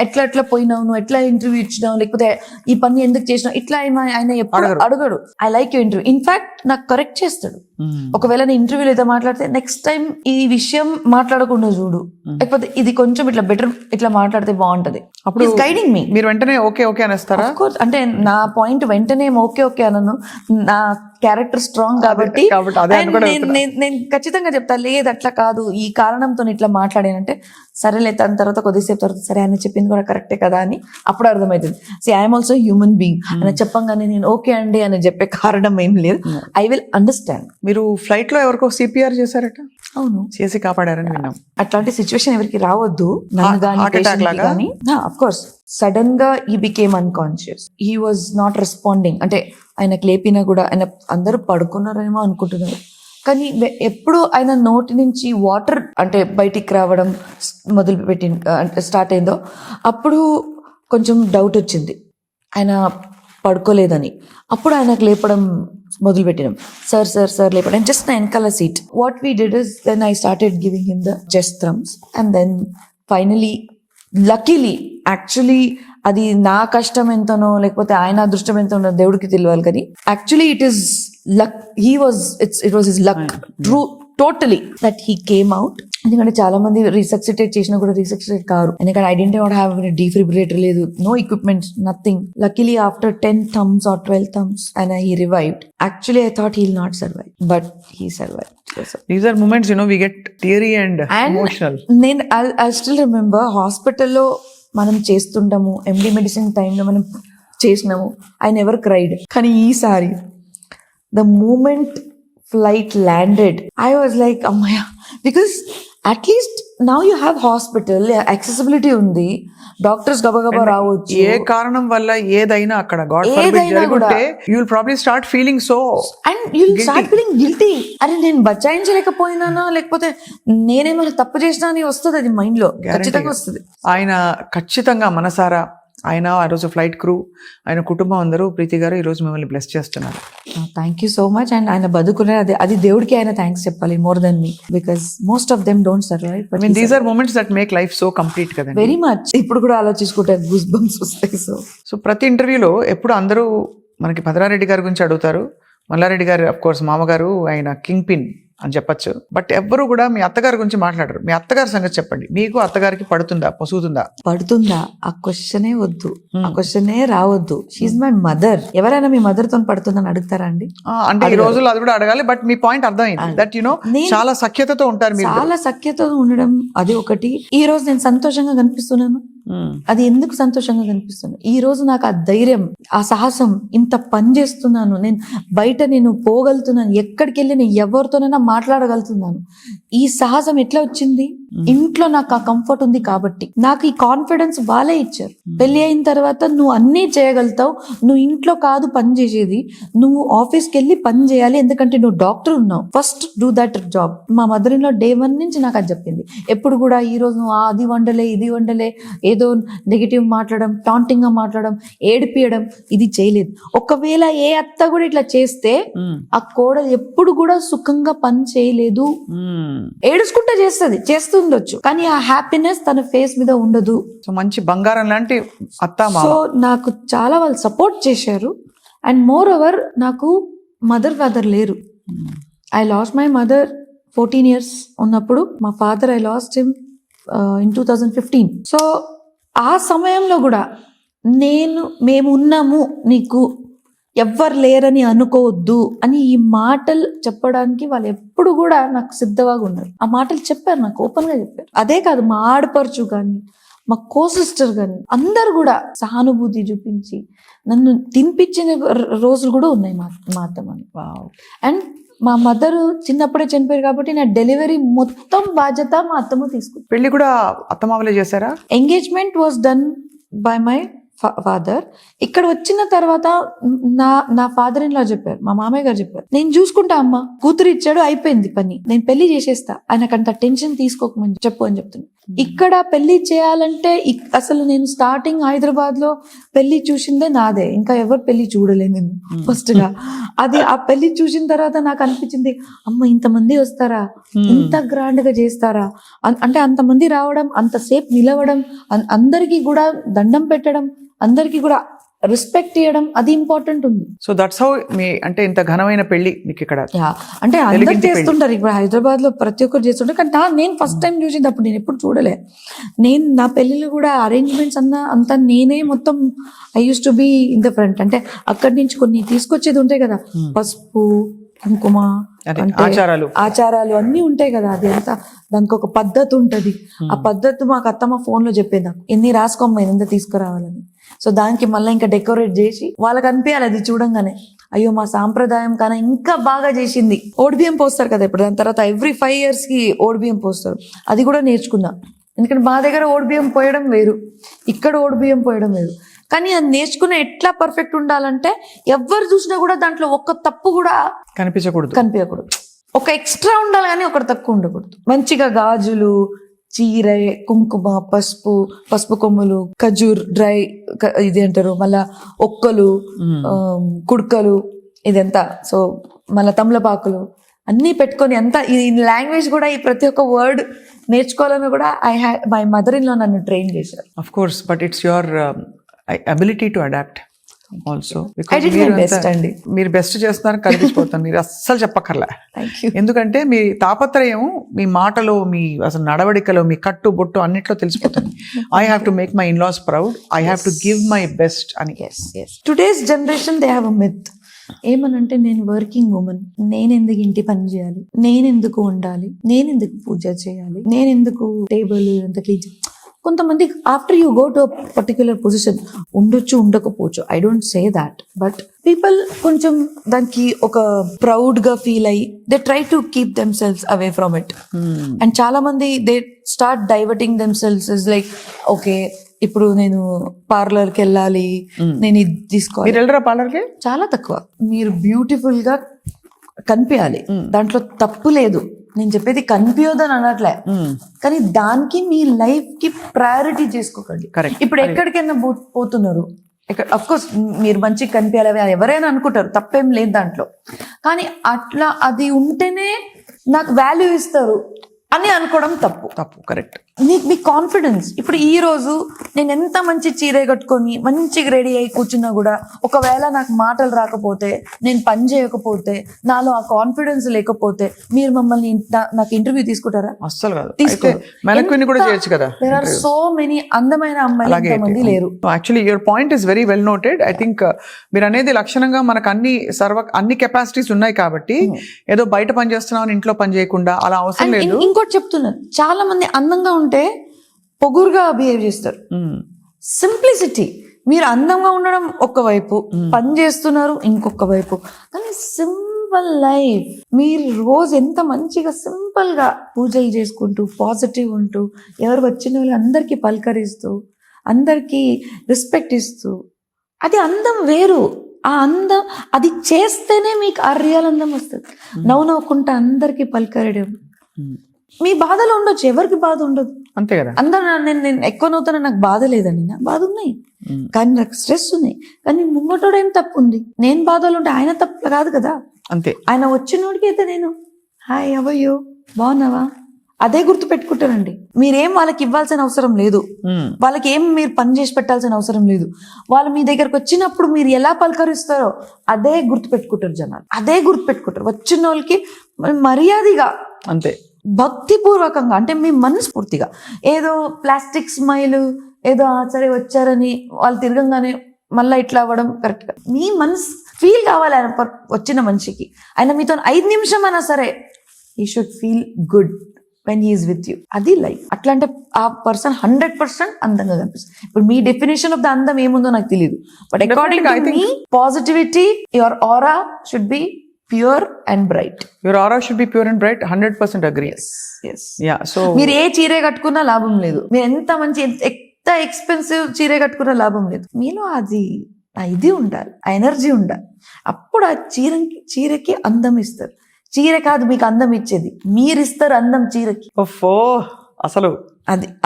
ఎట్లా పోయినావు, నువ్వు ఎట్లా ఇంటర్వ్యూ ఇచ్చినావు, లేకపోతే ఈ పని ఎందుకు చేసినావు, ఇట్లా ఆయన ఎప్పుడు అడగడు. I like you interview. In fact నాకు కరెక్ట్ చేస్తాడు. ఒకవేళ నేను ఇంటర్వ్యూలో ఏదో మాట్లాడితే, నెక్స్ట్ టైం ఈ విషయం మాట్లాడకుండా చూడు, లేకపోతే ఇది కొంచెం ఇట్లా బెటర్ ఇట్లా మాట్లాడితే బాగుంటది. అప్పుడు గైడింగ్ మీ. మీరు వెంటనే ఓకే ఓకే అనేస్తారా? అంటే నా పాయింట్ వెంటనే ఓకే అనను. నా క్యారెక్టర్ స్ట్రాంగ్ కాబట్టి నేను ఖచ్చితంగా చెప్తా, లేదు అట్లా కాదు, ఈ కారణంతో ఇట్లా మాట్లాడానంటే, సరేలే దాని తర్వాత కొద్దిసేపు తర్వాత సరే ఆయన చెప్పింది కూడా కరెక్టే కదా అని అప్పుడు అర్థమవుతుంది. See I'm also human being అని చెప్పంగానే నేను ఓకే అండి అని చెప్పే కారణం ఏం లేదు. I will understand. మీరు ఫ్లైట్ లో ఎవరికో సిపిఆర్ చేశారట? అవును, చేసి కాపాడారని విన్నాం. అట్లాంటి సిచ్యువేషన్ ఎవరికి రావద్దు. అఫ్ కోర్స్ సడన్ గా he became unconscious. He was not responding. అంటే ఆయనకు లేపినా కూడా ఆయన అందరూ పడుకున్నారేమో అనుకుంటున్నారు, కానీ ఎప్పుడు ఆయన నోటి నుంచి వాటర్ అంటే బయటికి రావడం అంటే స్టార్ట్ అయిందో, అప్పుడు కొంచెం డౌట్ వచ్చింది ఆయన పడుకోలేదని. అప్పుడు ఆయనకు లేపడం మొదలుపెట్టినాం. సార్ లేపడం జస్ట్ నా వెనకాల seat. What we did is then I started giving him the chest thumps and then finally luckily, actually అది నా కష్టం ఎంతనో లేకపోతే ఆయన అదృష్టం ఎంతనో దేవుడికి తెలియాలి, కానీ actually it is luck. It was his luck true totally that he came out. ఎందుకంటే చాలా మంది రీసక్సిటేట్ చేసినా కూడా రీసక్సిటేట్ కారు. ఎందుకంటే I didn't not have defibrillator లేదు, no equipment, nothing. Luckily after 10 thumbs or 12 thumbs and he revived. Actually I thought he'll not survive, but he survived. These are moments, we get teary and emotional. I still remember హాస్పిటల్లో మనం చేస్తుంటాము, ఎండి medicine టైంలో మనం చేసినాము. I never cried. కానీ ఈసారి the moment flight landed, I was like, Ammaya, because at least now you have hospital, accessibility ఉంది, doctors గబగబా రావచ్చు. ఏ కారణం వల్ల ఏదైనా అక్కడ గాడ్ ఏదైనా కూడా. You will probably start feeling so and you start feeling guilty. అరే నేను బచాయించలేకపోయినానా, లేకపోతే నేనేమైనా తప్పు చేసినా అని వస్తుంది, అది మైండ్ లో ఖచ్చితంగా వస్తుంది. ఆయన ఖచ్చితంగా మనసారా ఆయన ఆ రోజు ఫ్లైట్ క్రూ, ఆయన కుటుంబం అందరూ, ప్రీతి గారు ఈ రోజు మిమ్మల్ని బ్లెస్ చేస్తున్నారు. Thank you so much. And ఆయన బతుకునే అది దేవుడికి ఆయన థ్యాంక్స్ చెప్పాలి more than me, because most of them don't survive. I mean these are moments that make life so complete కదండి. Very much. ఇప్పుడు కూడా ఆలోచించుకుంటే గూస్ బంప్స్ వస్తాయి. సో ప్రతి ఇంటర్వ్యూలో ఎప్పుడు అందరూ మనకి భద్రారెడ్డి గారి గురించి అడుగుతారు. మల్లారెడ్డి గారు అఫ్ కోర్స్ మామగారు, ఆయన కింగ్ పిన్ అని చెప్పచ్చు. బట్ ఎవ్వరు కూడా మీ అత్తగారి గురించి మాట్లాడరు. మీ అత్తగారి సంగతి చెప్పండి. మీకు అత్తగారికి పడుతుందా? ఆ క్వశ్చనే వద్దు, ఆ క్వశ్చనే రావద్దు. She's my mother. ఎవరైనా మీ మదర్ తో పడుతుందని అడుగుతారా అండి? అంటే ఈ రోజుల్లో అది కూడా అడగాలి. బట్ మీ పాయింట్ అర్థమైంది దట్ యు నో చాలా సఖ్యతతో ఉంటారు మీరు. చాలా సఖ్యతతో ఉండడం అది ఒకటి. ఈ రోజు నేను సంతోషంగా కనిపిస్తున్నాను, అది ఎందుకు సంతోషంగా కనిపిస్తున్నాను? ఈ రోజు నాకు ఆ ధైర్యం, ఆ సాహసం, ఇంత పని చేస్తున్నాను నేను, బయట నేను పోగలుగుతున్నాను, ఎక్కడికి వెళ్ళి నేను ఎవరితోనైనా మాట్లాడగలుగుతున్నాను. ఈ సాహసం ఎట్లా వచ్చింది? ఇంట్లో నాకు ఆ కంఫర్ట్ ఉంది కాబట్టి. నాకు ఈ కాన్ఫిడెన్స్ వాళ్ళే ఇచ్చారు. పెళ్లి అయిన తర్వాత నువ్వు అన్నీ చేయగలుగుతావు, నువ్వు ఇంట్లో కాదు పని చేసేది, నువ్వు ఆఫీస్కి వెళ్ళి పని చేయాలి, ఎందుకంటే నువ్వు డాక్టర్ ఉన్నావు, ఫస్ట్ డూ దట్ జాబ్. మా మదర్ ఇన్ లా డే 1 నుంచి నాకు అది చెప్పింది. ఎప్పుడు కూడా ఈ రోజు నువ్వు అది వండలే, ఇది వండలే, ఏదో నెగిటివ్ మాట్లాడడం, టాంటింగ్ గా మాట్లాడడం, ఏడిపియడం, ఇది చేయలేదు. ఒకవేళ ఏ అత్త కూడా ఇట్లా చేస్తే ఆ కోడలు ఎప్పుడు కూడా సుఖంగా పని చేయలేదు, ఏడుచుకుంటా చేస్తుండొచ్చు, కానీ ఆ హ్యాపీనెస్ తన ఫేస్ మీద ఉండదు. సో మంచి బంగారం లాంటి అత్త మామ. సో నాకు చాలా వాళ్ళు సపోర్ట్ చేశారు. అండ్ మోర్ ఓవర్ నాకు మదర్ ఫాదర్ లేరు. I lost my mother 14 years ఉన్నప్పుడు. మా father I last him in 2015. So ఆ సమయంలో కూడా మేము ఉన్నాము, నీకు ఎవ్వరు లేరని అనుకోవద్దు అని ఈ మాటలు చెప్పడానికి వాళ్ళు ఎప్పుడు కూడా నాకు సిద్ధంగా ఉన్నారు. ఆ మాటలు చెప్పారు, నాకు ఓపెన్ గా చెప్పారు. అదే కాదు, మా ఆడపడుచు కానీ, మా కో సిస్టర్ కానీ అందరు కూడా సహానుభూతి చూపించి నన్ను తినిపించిన రోజులు కూడా ఉన్నాయి మా అత్తమ్మని. అండ్ మా మదర్ చిన్నప్పుడే చనిపోయారు కాబట్టి నా డెలివరీ మొత్తం బాధ్యత మా అత్తమ్మ తీసుకుంది. పెళ్లి కూడా అత్తమామలే చేశారా? Engagement was done by my father. ఇక్కడ వచ్చిన తర్వాత నా ఫాదర్ ఇన్ లా చెప్పారు, మా మామయ్య గారు చెప్పారు, నేను చూసుకుంటా అమ్మ, కూతురు ఇచ్చాడు, అయిపోయింది పని, నేను పెళ్లి చేసేస్తా, ఆయనకంత టెన్షన్ తీసుకోకమని చెప్పు అని చెప్తున్నా. ఇక్కడ పెళ్లి చేయాలంటే అసలు నేను స్టార్టింగ్ హైదరాబాద్ లో పెళ్లి చూసిందే నాదే, ఇంకా ఎవరు పెళ్లి చూడలేదు నేను ఫస్ట్ గా. అది ఆ పెళ్లి చూసిన తర్వాత నాకు అనిపించింది, అమ్మ ఇంతమంది వస్తారా, ఇంత గ్రాండ్ గా చేస్తారా, అంటే అంతమంది రావడం, అంతసేపు నిలవడం, అందరికీ కూడా దండం పెట్టడం, అందరికీ కూడా రెస్పెక్ట్ చేయడం, అది ఇంపార్టెంట్ ఉంది. సో దట్స్ హౌ మీ అంటే ఇంత ఘనమైన పెళ్లి మీకు ఇక్కడ. అంటే అందరు చేస్తుంటారు ఇప్పుడు హైదరాబాద్ లో, ప్రతి ఒక్కరు చేస్తుంటారు, కానీ నేను ఫస్ట్ టైం చూసింది అప్పుడు నేను ఎప్పుడు చూడలే. నేను నా పెళ్లిలో కూడా అరేంజ్మెంట్స్ అంతా నేనే మొత్తం. I use to be in the front. అంటే అక్కడి నుంచి కొన్ని తీసుకొచ్చేది ఉంటాయి కదా, పసుపు, కుంకుమ, ఆచారాలు అన్ని ఉంటాయి కదా, అది అంతా దానికి ఒక పద్ధతి ఉంటది. ఆ పద్ధతి మాకు అత్తమ్మ ఫోన్ లో చెప్పేది, నాకు ఎన్ని రాసుకోమ్మా ఎంత తీసుకురావాలని. సో దానికి మళ్ళీ ఇంకా డెకరేట్ చేసి వాళ్ళకి అనిపించాలి అది చూడంగానే, అయ్యో మా సాంప్రదాయం కన్నా ఇంకా బాగా చేసింది. ఓడిబియ్యం పోస్తారు కదా ఇప్పుడు, దాని తర్వాత ఎవ్రీ 5 years కి ఓడిబియ్యం పోస్తారు. అది కూడా నేర్చుకున్నా, ఎందుకంటే మా దగ్గర ఓడిబియ్యం పోయడం వేరు, ఇక్కడ ఓడిబియ్యం పోయడం వేరు. కానీ అది నేర్చుకున్న ఎట్లా పర్ఫెక్ట్ ఉండాలంటే ఎవరు చూసినా కూడా దాంట్లో ఒక్క తప్పు కూడా కనిపించకూడదు, ఒక ఎక్స్ట్రా ఉండాలి కానీ ఒకటి తక్కువ ఉండకూడదు. మంచిగా గాజులు, చీర, కుంకుమ, పసుపు కొమ్ములు, ఖజూర్ డ్రై ఇది అంటారు, మళ్ళా ఒక్కలు, కుడ్కలు, ఇదంతా. సో మళ్ళా తమలపాకులు అన్నీ పెట్టుకొని అంతా ఈ లాంగ్వేజ్ కూడా, ఈ ప్రతి ఒక్క వర్డ్ నేర్చుకోవాలని కూడా మై మదర్ ఇన్ లా నన్ను ట్రైన్ చేశారు. Of course, but it's your ability to adapt also. I did my best అండి. మీరు బెస్ట్ చేస్తున్నారు కనిపించిపోతాను, మీరు అస్సలు చెప్పక్కర్లే. ఎందుకంటే మీ తాపత్రయం మీ మాటలో, మీ అసలు నడవడికలో, మీ కట్టు బొట్టు అన్నిట్లో తెలిసిపోతుంది. I have to make my in-laws proud, I have to give my best అని. Today's generation they have a myth. ఏమనంటే, నేను వర్కింగ్ ఉమెన్, నేనెందుకు ఇంటి పని చేయాలి, నేనెందుకు ఉండాలి, నేనెందుకు పూజ చేయాలి, నేనెందుకు టేబుల్ ఎంత క్లీన్. కొంతమంది after you go to particular position ఉండొచ్చు, ఉండకపోవచ్చు, I don't say that, but people కొంచెం దానికి ఒక ప్రౌడ్ గా ఫీల్ అయ్యి they try to keep them cells away from it. And చాలా మంది they start diverting them cells is like okay ఇప్పుడు నేను పార్లర్కి వెళ్ళాలి, నేను ఇది తీసుకోవాలి. మీరు వెళ్ళరా పార్లర్కి? చాలా తక్కువ. మీరు బ్యూటిఫుల్ గా కనిపించాలి, దాంట్లో తప్పు లేదు, నేను చెప్పేది కనిపించదని అనట్లే, కానీ దానికి మీ లైఫ్ కి ప్రయారిటీ చేసుకోకండి. Correct. ఇప్పుడు ఎక్కడికైనా పోతున్నారు, అఫ్ కోర్స్ మీరు మంచిగా కనిపించాలి ఎవరైనా అనుకుంటారు, తప్పేం లేదు దాంట్లో, కానీ అట్లా అది ఉంటేనే నాకు వాల్యూ ఇస్తారు అని అనుకోవడం తప్పు. కరెక్ట్. మీ కాన్ఫిడెన్స్. ఇప్పుడు ఈ రోజు నేను ఎంత మంచి చీర కట్టుకొని మంచిగా రెడీ అయి కూర్చున్నా కూడా ఒకవేళ నాకు మాటలు రాకపోతే, నేను పని చేయకపోతే, నాలో ఆ కాన్ఫిడెన్స్ లేకపోతే మీరు మమ్మల్ని నాకు ఇంటర్వ్యూ తీసుకుంటారా? అస్సలు కాదు. కూడా చేయొచ్చు కదా. దేర్ ఆర్ సో మెనీ అందమైన అమ్మాయిలు ఎంతమంది లేరు. Actually your point is very well noted. I think మీరు అనేది లక్షణంగా మనకు అన్ని కెపాసిటీస్ ఉన్నాయి కాబట్టి ఏదో బయట పని చేస్తున్నాం ఇంట్లో పని చేయకుండా అలా అవసరం లేదు. ఇంకోటి చెప్తున్నాను, చాలా మంది అందంగా ఉంటే పొగురుగా బిహేవ్ చేస్తారు. సింప్లిసిటీ. మీరు అందంగా ఉండడం ఒకవైపు, పని చేస్తున్నారు ఇంకొక వైపు, కానీ సింపుల్ లైఫ్. మీరు రోజు ఎంత మంచిగా సింపుల్ గా పూజలు చేసుకుంటూ పాజిటివ్ ఉంటూ ఎవరు వచ్చిన వాళ్ళు అందరికీ పలకరిస్తూ అందరికీ రెస్పెక్ట్ ఇస్తూ, అది అందం వేరు. ఆ అందం అది చేస్తేనే మీకు ఆ రియల్ అందం వస్తుంది. నవ్వుకుంటా అందరికీ పలకరడం. మీ బాధలో ఉండొచ్చు, ఎవరికి బాధ ఉండదు, అంతే కదా. అందరూ నేను ఎక్కువ నవ్వుతాను, నాకు బాధ లేదండి, నాకు బాధ ఉన్నాయి, కానీ నాకు స్ట్రెస్ ఉన్నాయి, కానీ ముంగటోడు ఏం తప్పు ఉంది? నేను బాధలు ఉంటే ఆయన తప్పు కాదు కదా. అంతే. ఆయన వచ్చినోడికి అయితే నేను హాయ్ అవయ్యో బాగున్నావా అదే గుర్తు పెట్టుకుంటానండి. మీరేం వాళ్ళకి ఇవ్వాల్సిన అవసరం లేదు, వాళ్ళకి ఏం మీరు పని చేసి పెట్టాల్సిన అవసరం లేదు. వాళ్ళు మీ దగ్గరకు వచ్చినప్పుడు మీరు ఎలా పలకరిస్తారో అదే గుర్తు పెట్టుకుంటారు జనాలు, అదే గుర్తు పెట్టుకుంటారు. వచ్చిన వాళ్ళకి మర్యాదగా, అంతే, భక్తిపూర్వకంగా, అంటే మీ మనస్ఫూర్తిగా, ఏదో ప్లాస్టిక్ స్మైల్, ఏదో సరే వచ్చారని వాళ్ళు తిరగంగానే మళ్ళీ ఇట్లా అవ్వడం కరెక్ట్ గా. మీ మనసు ఫీల్ కావాలి ఆయన వచ్చిన మనిషికి. ఆయన మీతో 5 నిమిషం అయినా సరే he should feel good when he is with you. అది లైఫ్. అట్లా అంటే ఆ పర్సన్ 100% అందంగా కనిపిస్తుంది. ఇప్పుడు మీ డెఫినేషన్ ఆఫ్ ద అందం ఏముందో నాకు తెలియదు, but according to me positivity, your aura should be pure and bright. Your aura should be pure and bright. 100% agree. So మీరు ఏ చీరే కట్టుకున్నా లాభం లేదు, మీరు ఎంత మంచి ఎంత ఎక్స్పెన్సివ్ చీరే కట్టుకున్నా లాభం లేదు. మీలో అది ఇది ఉండాలి, ఆ ఎనర్జీ ఉండాలి. అప్పుడు ఆ చీరకి అందం ఇస్తారు. చీర కాదు మీకు అందం ఇచ్చేది, మీరు ఇస్తారు అందం చీరకి. అసలు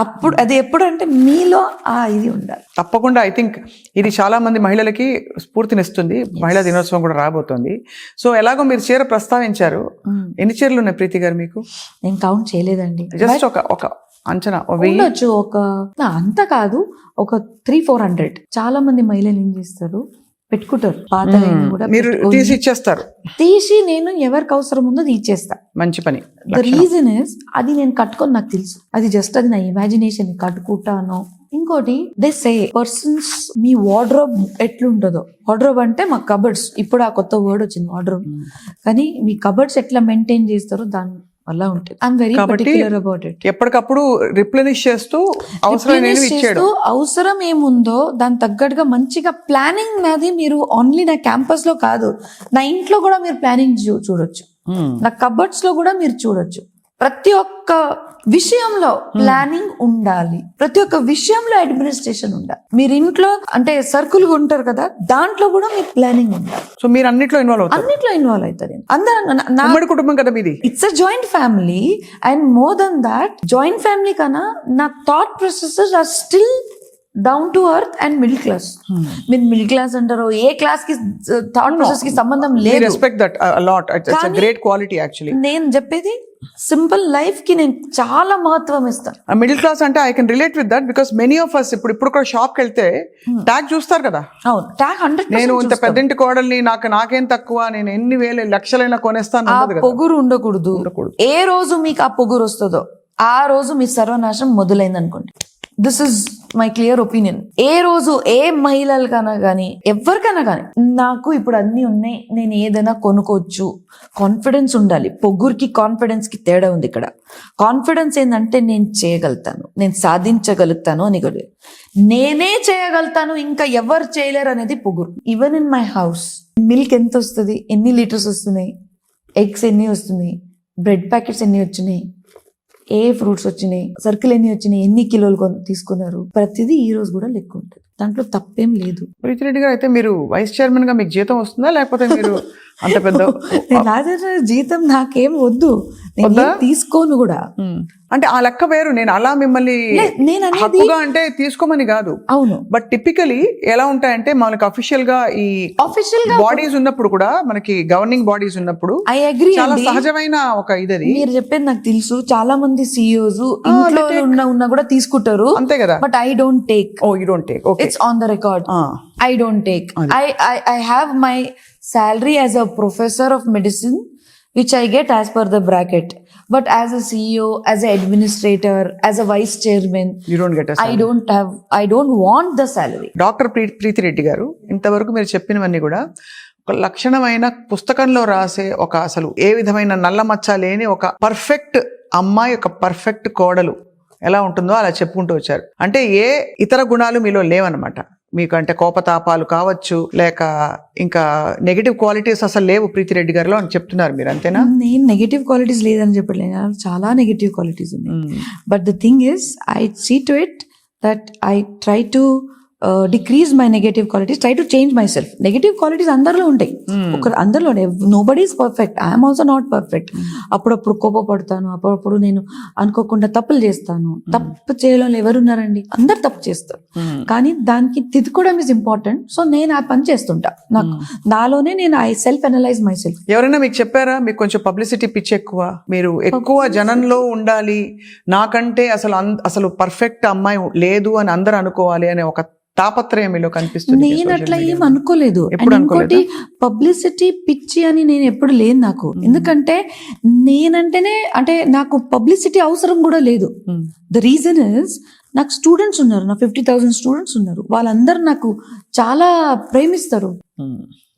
అప్పుడు అది ఎప్పుడు అంటే మీలో ఆ ఇది ఉండాలి. తప్పకుండా. ఐ థింక్ ఇది చాలా మంది మహిళలకి స్ఫూర్తినిస్తుంది. మహిళా దినోత్సవం కూడా రాబోతోంది. సో ఎలాగో మీరు చీర ప్రస్తావించారు, ఎన్ని చీరలు ఉన్నాయి ప్రీతి గారు మీకు? నేను కౌంట్ చేయలేదండి, జస్ట్ ఒక అంచనా ఉండొచ్చు, అంత కాదు, ఒక 300-400. చాలా మంది మహిళలు ఏం చేస్తారు, పెట్టుకుంటారు పాత కూడా మీరు తీసి ఇచ్చేస్తారు. తీసి నేను ఎవరికి అవసరం ఉందో ఇచ్చేస్తా. మంచి పని. ద రీజన్ ఇస్ అది నేను కట్టుకొని నాకు తెలుసు, అది జస్ట్ అది నా ఇమాజినేషన్, కట్టుకుంటాను. ఇంకోటి they say persons me wardrobe ఎట్లుంటుందో, వార్డ్రోబ్ అంటే మా కబర్డ్స్, ఇప్పుడు ఆ కొత్త వర్డ్ వచ్చింది వార్డ్రోబ్, కానీ మీ కబర్డ్స్ ఎట్లా మెయింటైన్ చేస్తారో దాని వల్ల ఉంటుంది. I'm very particular about it. ఎప్పటికప్పుడు రిప్లెనిష్ చేస్తూ అవసరం ఏముందో దాని తగ్గట్టుగా మంచిగా ప్లానింగ్. నాది మీరు ఓన్లీ నా క్యాంపస్ లో కాదు, నా ఇంట్లో కూడా మీరు ప్లానింగ్ చూడొచ్చు, నా కబర్డ్స్ లో కూడా మీరు చూడొచ్చు. ప్రతి ఒక్క విషయంలో ప్లానింగ్ ఉండాలి, ప్రతి ఒక్క విషయంలో అడ్మినిస్ట్రేషన్ ఉండాలి. మీరు ఇంట్లో అంటే సర్కిల్ ఉంటారు కదా, దాంట్లో కూడా మీకు ప్లానింగ్ ఉండాలి. సో మీరు అన్నిట్లో ఇన్వాల్వ్ అవుతుంది. అందరూ కుటుంబం కదా మీది, it's a joint family. And more than that, joint family కన్నా నా thought processes are still down to earth and middle class. మీరు మిడిల్ క్లాస్ అంటారు, ఏ క్లాస్ కి థాట్ ప్రాసెస్ కి సంబంధం లేదు. Respect that a lot. It's a great quality actually. నేను చెప్పేది సింపుల్ లైఫ్ కి నేను చాలా మహత్వం ఇస్తాను. మిడిల్ క్లాస్ అంటే I can relate with that, because many of us ఇప్పుడు కూడా షాప్ కి వెళ్తే ట్యాగ్ చూస్తారు కదా. అవును, ట్యాగ్ 100%. నేను ఇంత పెద్దంటి కోడల్ని, నాకేం తక్కువ, నేను ఎన్ని వేలు లక్షలైనా కొనేస్తాను. పొగురు ఉండకూడదు. ఏ రోజు మీకు ఆ పొగురు వస్తుందో ఆ రోజు మీ సర్వనాశం మొదలైంది అనుకోండి. This is my clear opinion. ఏ రోజు ఏ మహిళలకైనా కానీ ఎవరికైనా కానీ నాకు ఇప్పుడు అన్ని ఉన్నాయి, నేను ఏదైనా కొనుక్కోవచ్చు, కాన్ఫిడెన్స్ ఉండాలి. పొగ్గురికి కాన్ఫిడెన్స్ కి తేడా ఉంది ఇక్కడ. కాన్ఫిడెన్స్ ఏంటంటే నేను చేయగలుగుతాను, నేను సాధించగలుగుతాను అని కూడా, నేనే చేయగలుగుతాను ఇంకా ఎవరు చేయలేరు అనేది పొగురు. Even in my house milk ఎంత వస్తుంది, ఎన్ని లీటర్స్ వస్తున్నాయి, ఎగ్స్ ఎన్ని వస్తున్నాయి, బ్రెడ్ ప్యాకెట్స్ ఎన్ని వచ్చినాయి, ఏ ఫ్రూట్స్ వచ్చినాయి, సర్కిల్ ఎన్ని వచ్చినాయి, ఎన్ని కిలోలు తీసుకున్నారు, ప్రతిదీ ఈ రోజు కూడా లెక్క ఉంటుంది. దాంట్లో తప్పేం లేదు. ప్రీతిరెడ్డి గారు, అయితే మీరు వైస్ చైర్మన్ గా మీకు జీతం వస్తుందా, లేకపోతే మీరు అంత పెద్ద జీతం నాకేం వద్దు, నేను తీసుకోను కూడా. అంటే ఆ లెక్క వేరు. నేను అలా మిమ్మల్ని నేను హక్కుగా అంటే తీసుకోమని కాదు. అవును, బట్ టిపికలీ ఎలా ఉంటాయంటే మనకి అఫీషియల్ గా ఈ బాడీస్ ఉన్నప్పుడు కూడా, మనకి గవర్నింగ్ బాడీస్ ఉన్నప్పుడు ఐ అగ్రీ, చాలా సహజమైన ఒక ఇది. మీరు చెప్పేది నాకు తెలుసు. చాలా మంది CEOs ఇంట్లో ఉన్నా కూడా తీసుకుంటారు, అంతే కదా. But I don't take. Oh, you don't take. Okay, it's on the record. I don't take. I have my salary as a professor of medicine, which I get as per the bracket. But as a CEO, as an administrator, as a vice chairman, you don't get a salary. I don't want the salary. Doctor Preethi Reddy గారు, ఇంతవరకు మీరు చెప్పినవన్నీ కూడా ఒక లక్షణమైన పుస్తకంలో రాసే ఒక, అసలు ఏ విధమైన నల్ల మచ్చ లేని ఒక పర్ఫెక్ట్ అమ్మాయి, ఒక పర్ఫెక్ట్ కోడలు ఎలా ఉంటుందో అలా చెప్పుకుంటూ వచ్చారు. అంటే ఏ ఇతర గుణాలు మీలో లేవన్నమాట. మీకు అంటే కోపతాపాలు కావచ్చు, లేక ఇంకా నెగిటివ్ క్వాలిటీస్ అసలు లేవు ప్రీతిరెడ్డి గారిలో అని చెప్తున్నారు మీరు, అంతేనా? నేను నెగిటివ్ క్వాలిటీస్ లేదని చెప్పలేను, చాలా నెగిటివ్ క్వాలిటీస్ ఉన్నాయి. But the thing is, I see to it that I try to decrease my negative qualities, try to change myself. Negative qualities అందరిలో ఉంటాయి, అందరిలో. Nobody is perfect, I'm also not perfect. అప్పుడప్పుడు కోపపడతాను, అప్పుడప్పుడు నేను అనుకోకుండా తప్పులు చేస్తాను. తప్పు చేయడం ఎవరున్నారండి, అందరు తప్పు చేస్తారు. కానీ దానికి తిద్దుకోవడం ఇస్ ఇంపార్టెంట్. సో నేను ఆ పని చేస్తుంటా, నాకు నాలోనే నేను I self analyse my self. ఎవరైనా మీకు చెప్పారా, మీకు కొంచెం పబ్లిసిటీ పిచ్ ఎక్కువ, మీరు ఎక్కువ జనంలో ఉండాలి, నాకంటే అసలు పర్ఫెక్ట్ అమ్మాయి లేదు అని అందరూ అనుకోవాలి అనే ఒక తాపత్రయం మీలో కనిపిస్తుంది? నేను అట్లా ఏం అనుకోలేదు. ఇంకోటి, పబ్లిసిటీ పిచ్చి అని నేను ఎప్పుడు లేదు నాకు. ఎందుకంటే నేనంటేనే, అంటే నాకు పబ్లిసిటీ అవసరం కూడా లేదు. ద రీజన్ ఇస్, నాకు స్టూడెంట్స్ ఉన్నారు, నా 50,000 స్టూడెంట్స్ ఉన్నారు. వాళ్ళందరూ నాకు చాలా ప్రేమిస్తారు.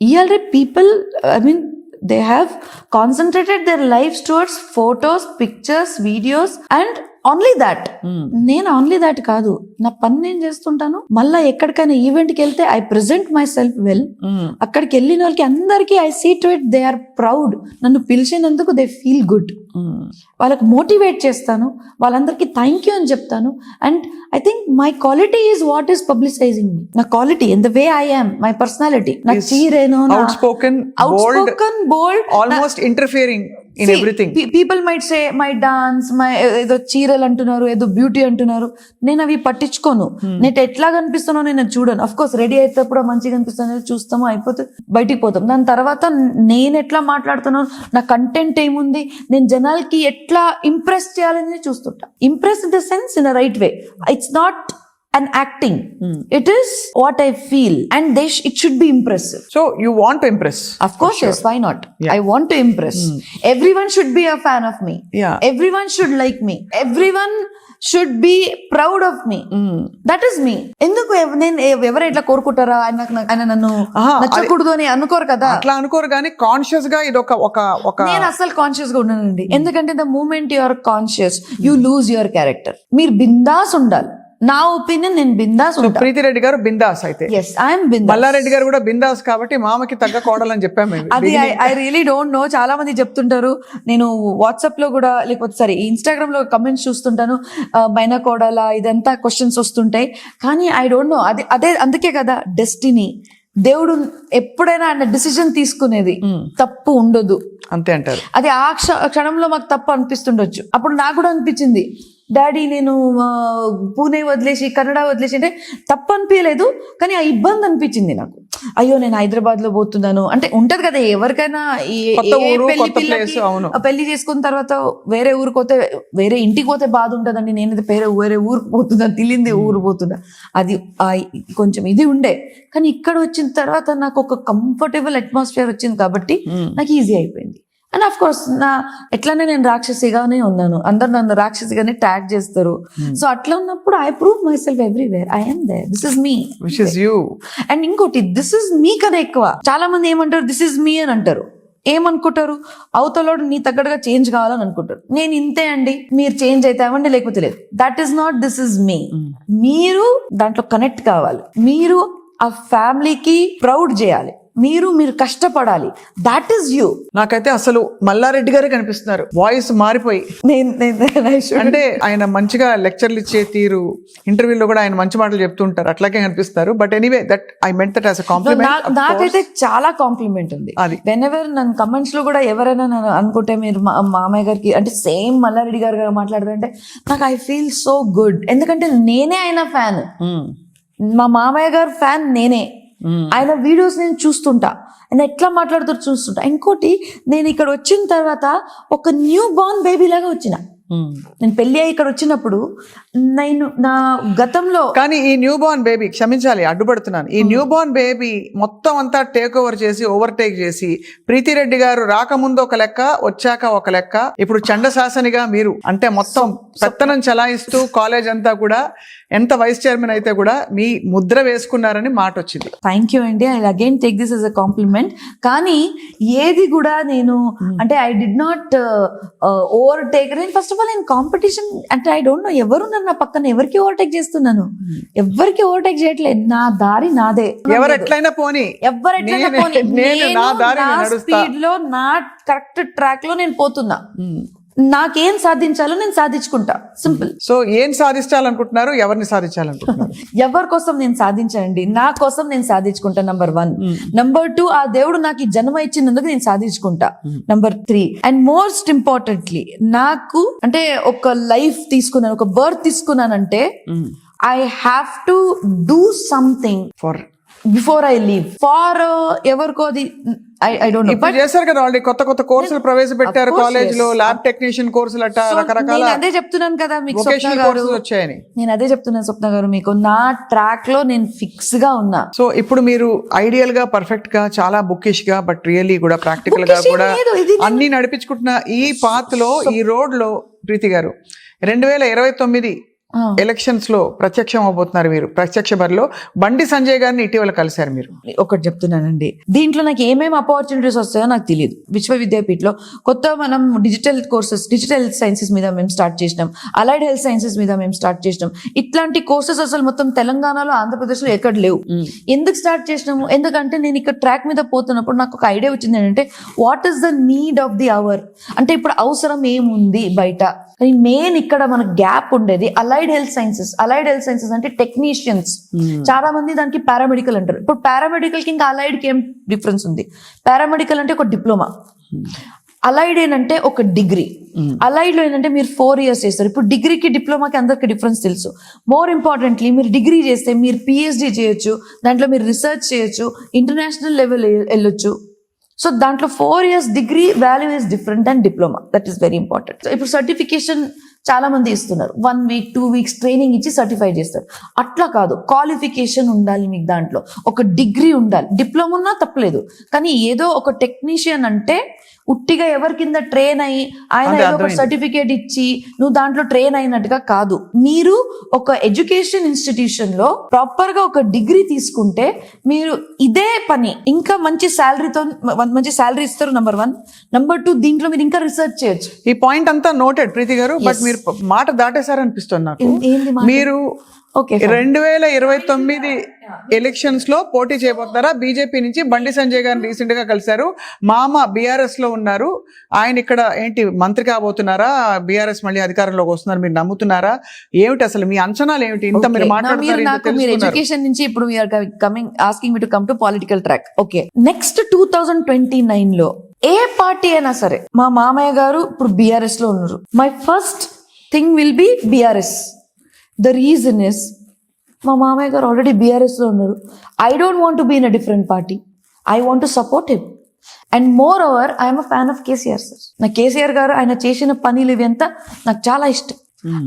ఇవాళ people, I mean, they have concentrated their lives towards photos, pictures, videos and only that. నేను ఓన్లీ దాట్ కాదు, నా పని నేను చేస్తుంటాను. మళ్ళా ఎక్కడికైనా ఈవెంట్కి వెళ్తే I present myself well. అక్కడికి వెళ్ళిన వాళ్ళకి అందరికీ I see to it they are proud. నన్ను పిలిచినందుకు దే ఫీల్ గుడ్. వాళ్ళకి మోటివేట్ చేస్తాను, వాళ్ళందరికీ థ్యాంక్ యూ అని చెప్తాను. And I think my quality is what is publicising me. నా quality in the way I am, my personality, నా చీరేను, outspoken, bold, almost interfering in everything. People might say my dance, my ఏదో చీరలు అంటున్నారు, ఏదో beauty అంటున్నారు. నేను అవి పట్టించుకోను. నేను ఎట్లా కనిపిస్తానో నేను చూడను. అఫ్ కోర్స్ రెడీ అయినప్పుడు మంచిగా కనిపిస్తాను, చూస్తాము, అయిపోతే బయటికి పోతాం. దాని తర్వాత నేను ఎట్లా మాట్లాడుతున్నాను, నా కంటెంట్ ఏముంది, నేను జనాలకి ఎట్లా ఇంప్రెస్ చేయాలని చూస్తుంటా. Impress in the sense in a right way. It's not an acting. It is what I feel, and it should be impressive. So you want to impress? Of course, sure. Yes. Why not? Yeah. I want to impress. Everyone should be a fan of me. Yeah. Everyone should like me. Everyone should be proud of me. That is me. ఎందుకు నేను ఎవరు ఇట్లా కోరుకుంటారా, ఆయన నన్ను నచ్చకూడదు అని అనుకోరు కదా. అట్లా అనుకోరు, కానీ కాన్షియస్ గా ఇది ఒక నేను అసలు కాన్షియస్ గా ఉన్నానండి. ఎందుకంటే the moment you are conscious, you lose your character. మీరు బిందాస్ ఉండాలి. నా ఒపీనియన్, నేను బిందాస్ ఉంటా. ప్రీతిరెడ్డి గారు బిందాస్ అయితే, yes I am bindaas. Mallareddy గారు కూడా బిందాస్, కాబట్టి మామకి తగ్గ కోడలని చెప్పాము. అది ఐ రియలీ డోంట్ నో. చాలా మంది చెప్తుంటారు. నేను వాట్సాప్ లో కూడా, లేకపోతే ఇన్స్టాగ్రామ్ లో కమెంట్స్ చూస్తుంటాను, మైన కోడల ఇదంతా క్వశ్చన్స్ వస్తుంటాయి. కానీ ఐ డోంట్ నో. అదే అందుకే కదా డెస్టినీ. దేవుడు ఎప్పుడైనా ఆయన డిసిజన్ తీసుకునేది తప్పు ఉండదు, అంతే అంటారు. అది ఆ క్షణంలో మాకు తప్పు అనిపిస్తుండొచ్చు. అప్పుడు నాకు కూడా అనిపించింది, డాడీ నేను పూణే వదిలేసి కన్నడ వదిలేసి అంటే తప్పు అనిపించలేదు, కానీ ఆ ఇబ్బంది అనిపించింది నాకు. అయ్యో నేను హైదరాబాద్ లో పోతున్నాను అంటే ఉంటది కదా ఎవరికైనా. పెళ్లి చేసుకున్న తర్వాత వేరే ఊరికి పోతే, వేరే ఇంటికి పోతే బాధ ఉంటదండి. నేను వేరే ఊరికి పోతున్నా, తెలియంది ఊరు పోతున్నా, అది కొంచెం ఇది ఉండే. కానీ ఇక్కడ వచ్చిన తర్వాత నాకు ఒక కంఫర్టబుల్ అట్మాస్ఫియర్ వచ్చింది కాబట్టి నాకు ఈజీ అయిపోయింది. అండ్ ఆఫ్ కోర్స్ ఎట్లానే నేను రాక్షసిగానే ఉన్నాను, అందరు నన్ను రాక్షసిగానే ట్యాగ్ చేస్తారు. సో అట్లా ఉన్నప్పుడు I prove myself everywhere, I am there, this is me. Which is you. And ఇంకోటి, దిస్ ఇస్ మీ కన్నా ఎక్కువ. చాలా మంది ఏమంటారు, దిస్ ఇస్ మీ అని అంటారు. ఏమనుకుంటారు, అవతలోడు నీ తగ్గట్టుగా చేంజ్ కావాలని అనుకుంటారు. నేను ఇంతే అండి, మీరు చేంజ్ అయితే అవ్వండి లేకపోతే లేదు. That is not this is me. మీరు దాంట్లో కనెక్ట్ కావాలి, మీరు ఆ ఫ్యామిలీకి ప్రౌడ్ చేయాలి, మీరు కష్టపడాలి. That is you. నాకైతే అసలు మల్లారెడ్డి గారే కనిపిస్తున్నారు, వాయిస్ మారిపోయి. అంటే ఆయన మంచిగా లెక్చర్లు ఇచ్చే తీరు, ఇంటర్వ్యూలో కూడా ఆయన మంచి మాటలు చెప్తుంటారు, అట్లాగే కనిపిస్తారు. But anyway, that I meant that as a compliment. నాకైతే చాలా కాంప్లిమెంట్ ఉంది. అది వెన్ ఎవర్ నన్ను కమెంట్స్ లో కూడా ఎవరైనా నన్ను అనుకుంటే మీరు మామయ్య గారికి అంటే సేమ్ మల్లారెడ్డి గారు మాట్లాడుతుంటే నాకు ఐ ఫీల్ సో గుడ్. ఎందుకంటే నేనే ఆయన ఫ్యాన్, మా మామయ్య గారు ఫ్యాన్ నేనే. ఆయన వీడియోస్ నేను చూస్తుంటా, ఆయన ఎట్లా మాట్లాడుతారు చూస్తుంటా. ఇంకోటి, నేను ఇక్కడ వచ్చిన తర్వాత ఒక న్యూ బార్న్ బేబీ లాగా వచ్చిన. నేను పెళ్లి అయ్యి ఇక్కడ వచ్చినప్పుడు నేను నా గతంలో, కానీ ఈ న్యూ బార్న్ బేబీ, క్షమించాలి అడ్డుపడుతున్నాను, ఈ న్యూ బార్న్ బేబీ మొత్తం అంతా టేక్ ఓవర్ చేసి, ఓవర్టేక్ చేసి, ప్రీతిరెడ్డి గారు రాకముందు ఒక లెక్క, వచ్చాక ఒక లెక్క, ఇప్పుడు చండశాసనిగా మీరు అంటే మొత్తం పెత్తనం చలాయిస్తూ కాలేజ్ అంతా కూడా, ఎంత వైస్ చైర్మన్ అయితే కూడా మీ ముద్ర వేసుకున్నారని మాట వచ్చింది. థ్యాంక్ యూ అండి, I again take this as a compliment. కానీ ఏది కూడా నేను అంటే ఐ డిడ్ నాట్ ఓవర్టేక్. నేను ఫస్ట్ ఆఫ్ ఆల్ నేను కాంపిటీషన్ అంటే ఐ డోంట్ నో ఎవరున్నారు నా పక్కన, ఎవరికి ఓవర్టేక్ చేస్తున్నాను, ఎవరికి ఓవర్టేక్ చేయట్లేదు. నా దారి నాదే, ఎవరు ఎట్లయినా పోనీ, ఎవరెట్లయినా పోనీ, నేను నా స్పీడ్ లో నా కరెక్ట్ ట్రాక్ లో నేను పోతున్నా. నాకేం సాధించాలో నేను సాధించుకుంటా, సింపుల్. సో ఏం సాధించాలనుకుంటున్నారు, ఎవరిని సాధించాలనుకుంటున్నారు? ఎవరి కోసం నేను సాధించానండి, నా కోసం నేను సాధించుకుంటా, నంబర్ 1. నంబర్ 2, ఆ దేవుడు నాకు ఈ జన్మ ఇచ్చినందుకు నేను సాధించుకుంటా, నంబర్ 3. అండ్ మోస్ట్ ఇంపార్టెంట్లీ, నాకు అంటే ఒక లైఫ్ తీసుకున్నాను, ఒక బర్త్ తీసుకున్నానంటే I have to do something for before I leave. For ఎవరికో అది ఐ డోంట్ నో. ఇప్పుడు చేశారు కదా ఆల్రెడీ, కొత్త కోర్సులు ప్రవేశపెట్టారు కాలేజ్ లో, ల్యాబ్ టెక్నీషియన్ కోర్సులు అట్లా రకరకాల. అదే చెప్తున్నాను కదా మీకు, వొకేషనల్ కోర్సులు వచ్చాయని. నేను అదే చెప్తున్నాను స్వప్న గారు మీకు, నా ట్రాక్ లో నేను ఫిక్స్ గా ఉన్నా. సో ఇప్పుడు మీరు ఐడియల్ గా, పర్ఫెక్ట్ గా, చాలా బుకిష్ గా, బట్ రియల్లీ కూడా ప్రాక్టికల్ గా కూడా అన్ని నడిపించుకుంటున్న ఈ పాత్ లో, ఈ రోడ్ లో ప్రీతి గారు 2029 ఎలక్షన్స్ లో ప్రత్యక్షం అవబోతున్నారు మీరు. ప్రత్యక్ష బరిలో బండి సంజయ్ గారిని ఇటీవల కలిశారు మీరు. ఒకటి చెప్తున్నానండి, దీంట్లో నాకు ఏమేమి ఆపర్చునిటీస్ వస్తాయో నాకు తెలియదు. విశ్వవిద్యాపీఠలో కొత్త మనం digital courses, digital health sciences మీద మేము స్టార్ట్ చేసినాం, అలైడ్ హెల్త్ సైన్సెస్ మీద మేము స్టార్ట్ చేసినాం. ఇట్లాంటి కోర్సెస్ అసలు మొత్తం తెలంగాణలో, ఆంధ్రప్రదేశ్లో ఎక్కడ లేవు. ఎందుకు స్టార్ట్ చేసినాము, ఎందుకంటే నేను ఇక్కడ ట్రాక్ మీద పోతున్నప్పుడు నాకు ఒక ఐడియా వచ్చింది ఏంటంటే, what is the need of the hour. అంటే ఇప్పుడు అవసరం ఏముంది బయట, కానీ మెయిన్ ఇక్కడ మనకు గ్యాప్ ఉండేది allied health sciences. Allied health sciences అంటే టెక్నీషియన్స్, చాలా మంది దానికి పారామెడికల్ అంటారు. ఇప్పుడు పారామెడికల్ కి ఇంకా అలైడ్ కి ఏం డిఫరెన్స్ ఉంది? పారామెడికల్ అంటే ఒక డిప్లొమా, అలైడ్ ఏంటంటే ఒక డిగ్రీ. అలైడ్ లో ఏంటంటే మీరు 4 years చేస్తారు. ఇప్పుడు డిగ్రీకి డిప్లొమాకి అందరికి డిఫరెన్స్ తెలుసు. మోర్ ఇంపార్టెంట్లీ, మీరు డిగ్రీ చేస్తే మీరు పిహెచ్డి చేయొచ్చు, దాంట్లో మీరు రీసెర్చ్ చేయొచ్చు, ఇంటర్నేషనల్ లెవెల్ వెళ్ళొచ్చు. సో దాంట్లో 4 years degree value is different and diploma, that is very important. ఇప్పుడు సర్టిఫికేషన్ చాలా మంది ఇస్తున్నారు, 1 week 2 weeks ట్రైనింగ్ ఇచ్చి సర్టిఫై చేస్తారు. అట్లా కాదు, క్వాలిఫికేషన్ ఉండాలి మీకు, దాంట్లో ఒక డిగ్రీ ఉండాలి. డిప్లొమా ఉన్నా తప్పలేదు, కానీ ఏదో ఒక టెక్నీషియన్ అంటే ఉట్టిగా ఎవరి కింద ట్రైన్ అయ్యి ఆయన ఏదో ఒక సర్టిఫికేట్ ఇచ్చి నువ్వు దాంట్లో ట్రైన్ అయినట్టుగా కాదు. మీరు ఒక ఎడ్యుకేషన్ ఇన్స్టిట్యూషన్ లో ప్రాపర్ గా ఒక డిగ్రీ తీసుకుంటే మీరు ఇదే పని ఇంకా మంచి శాలరీతో, మంచి శాలరీ ఇస్తారు, నంబర్ 1. నంబర్ 2, దీంట్లో మీరు ఇంకా రీసెర్చ్ చేయొచ్చు. ఈ పాయింట్ అంతా నోటెడ్ ప్రీతి గారు, బట్ మీరు మాట దాటేశారనిపిస్తుంది నాకు. మీరు 2029 ఎలక్షన్స్ లో పోటీ చేయబోతున్నారా? బీజేపీ నుంచి బండి సంజయ్ గారిని రీసెంట్ గా కలిశారు, మామ బీఆర్ఎస్ లో ఉన్నారు, ఆయన ఇక్కడ ఏంటి మంత్రి కాబోతున్నారా? బీఆర్ఎస్ మళ్ళీ అధికారంలోకి వస్తున్నారు, మీరు నమ్ముతున్నారా? ఏమిటి అసలు మీ అంచనాలు ఏమిటి? ఇంత మీరు మాట్లాడుతున్నారు. మీరు ఎడ్యుకేషన్ నుంచి ఇప్పుడు we're coming asking me to come to political track. Okay, next 2029 లో ఏ పార్టీ అయినా సరే, మా మామయ్య గారు ఇప్పుడు బీఆర్ఎస్ లో ఉన్నారు, my first thing will be BRS. The reason is, మా మామయ్య గారు ఆల్రెడీ బీఆర్ఎస్ లో ఉన్నారు. I don't want to be in a different party, I want to support him. And more over I'm a fan of KCR sir. నా కేసీఆర్ గారు ఆయన చేసిన పనులు ఇవి అంతా నాకు చాలా ఇష్టం.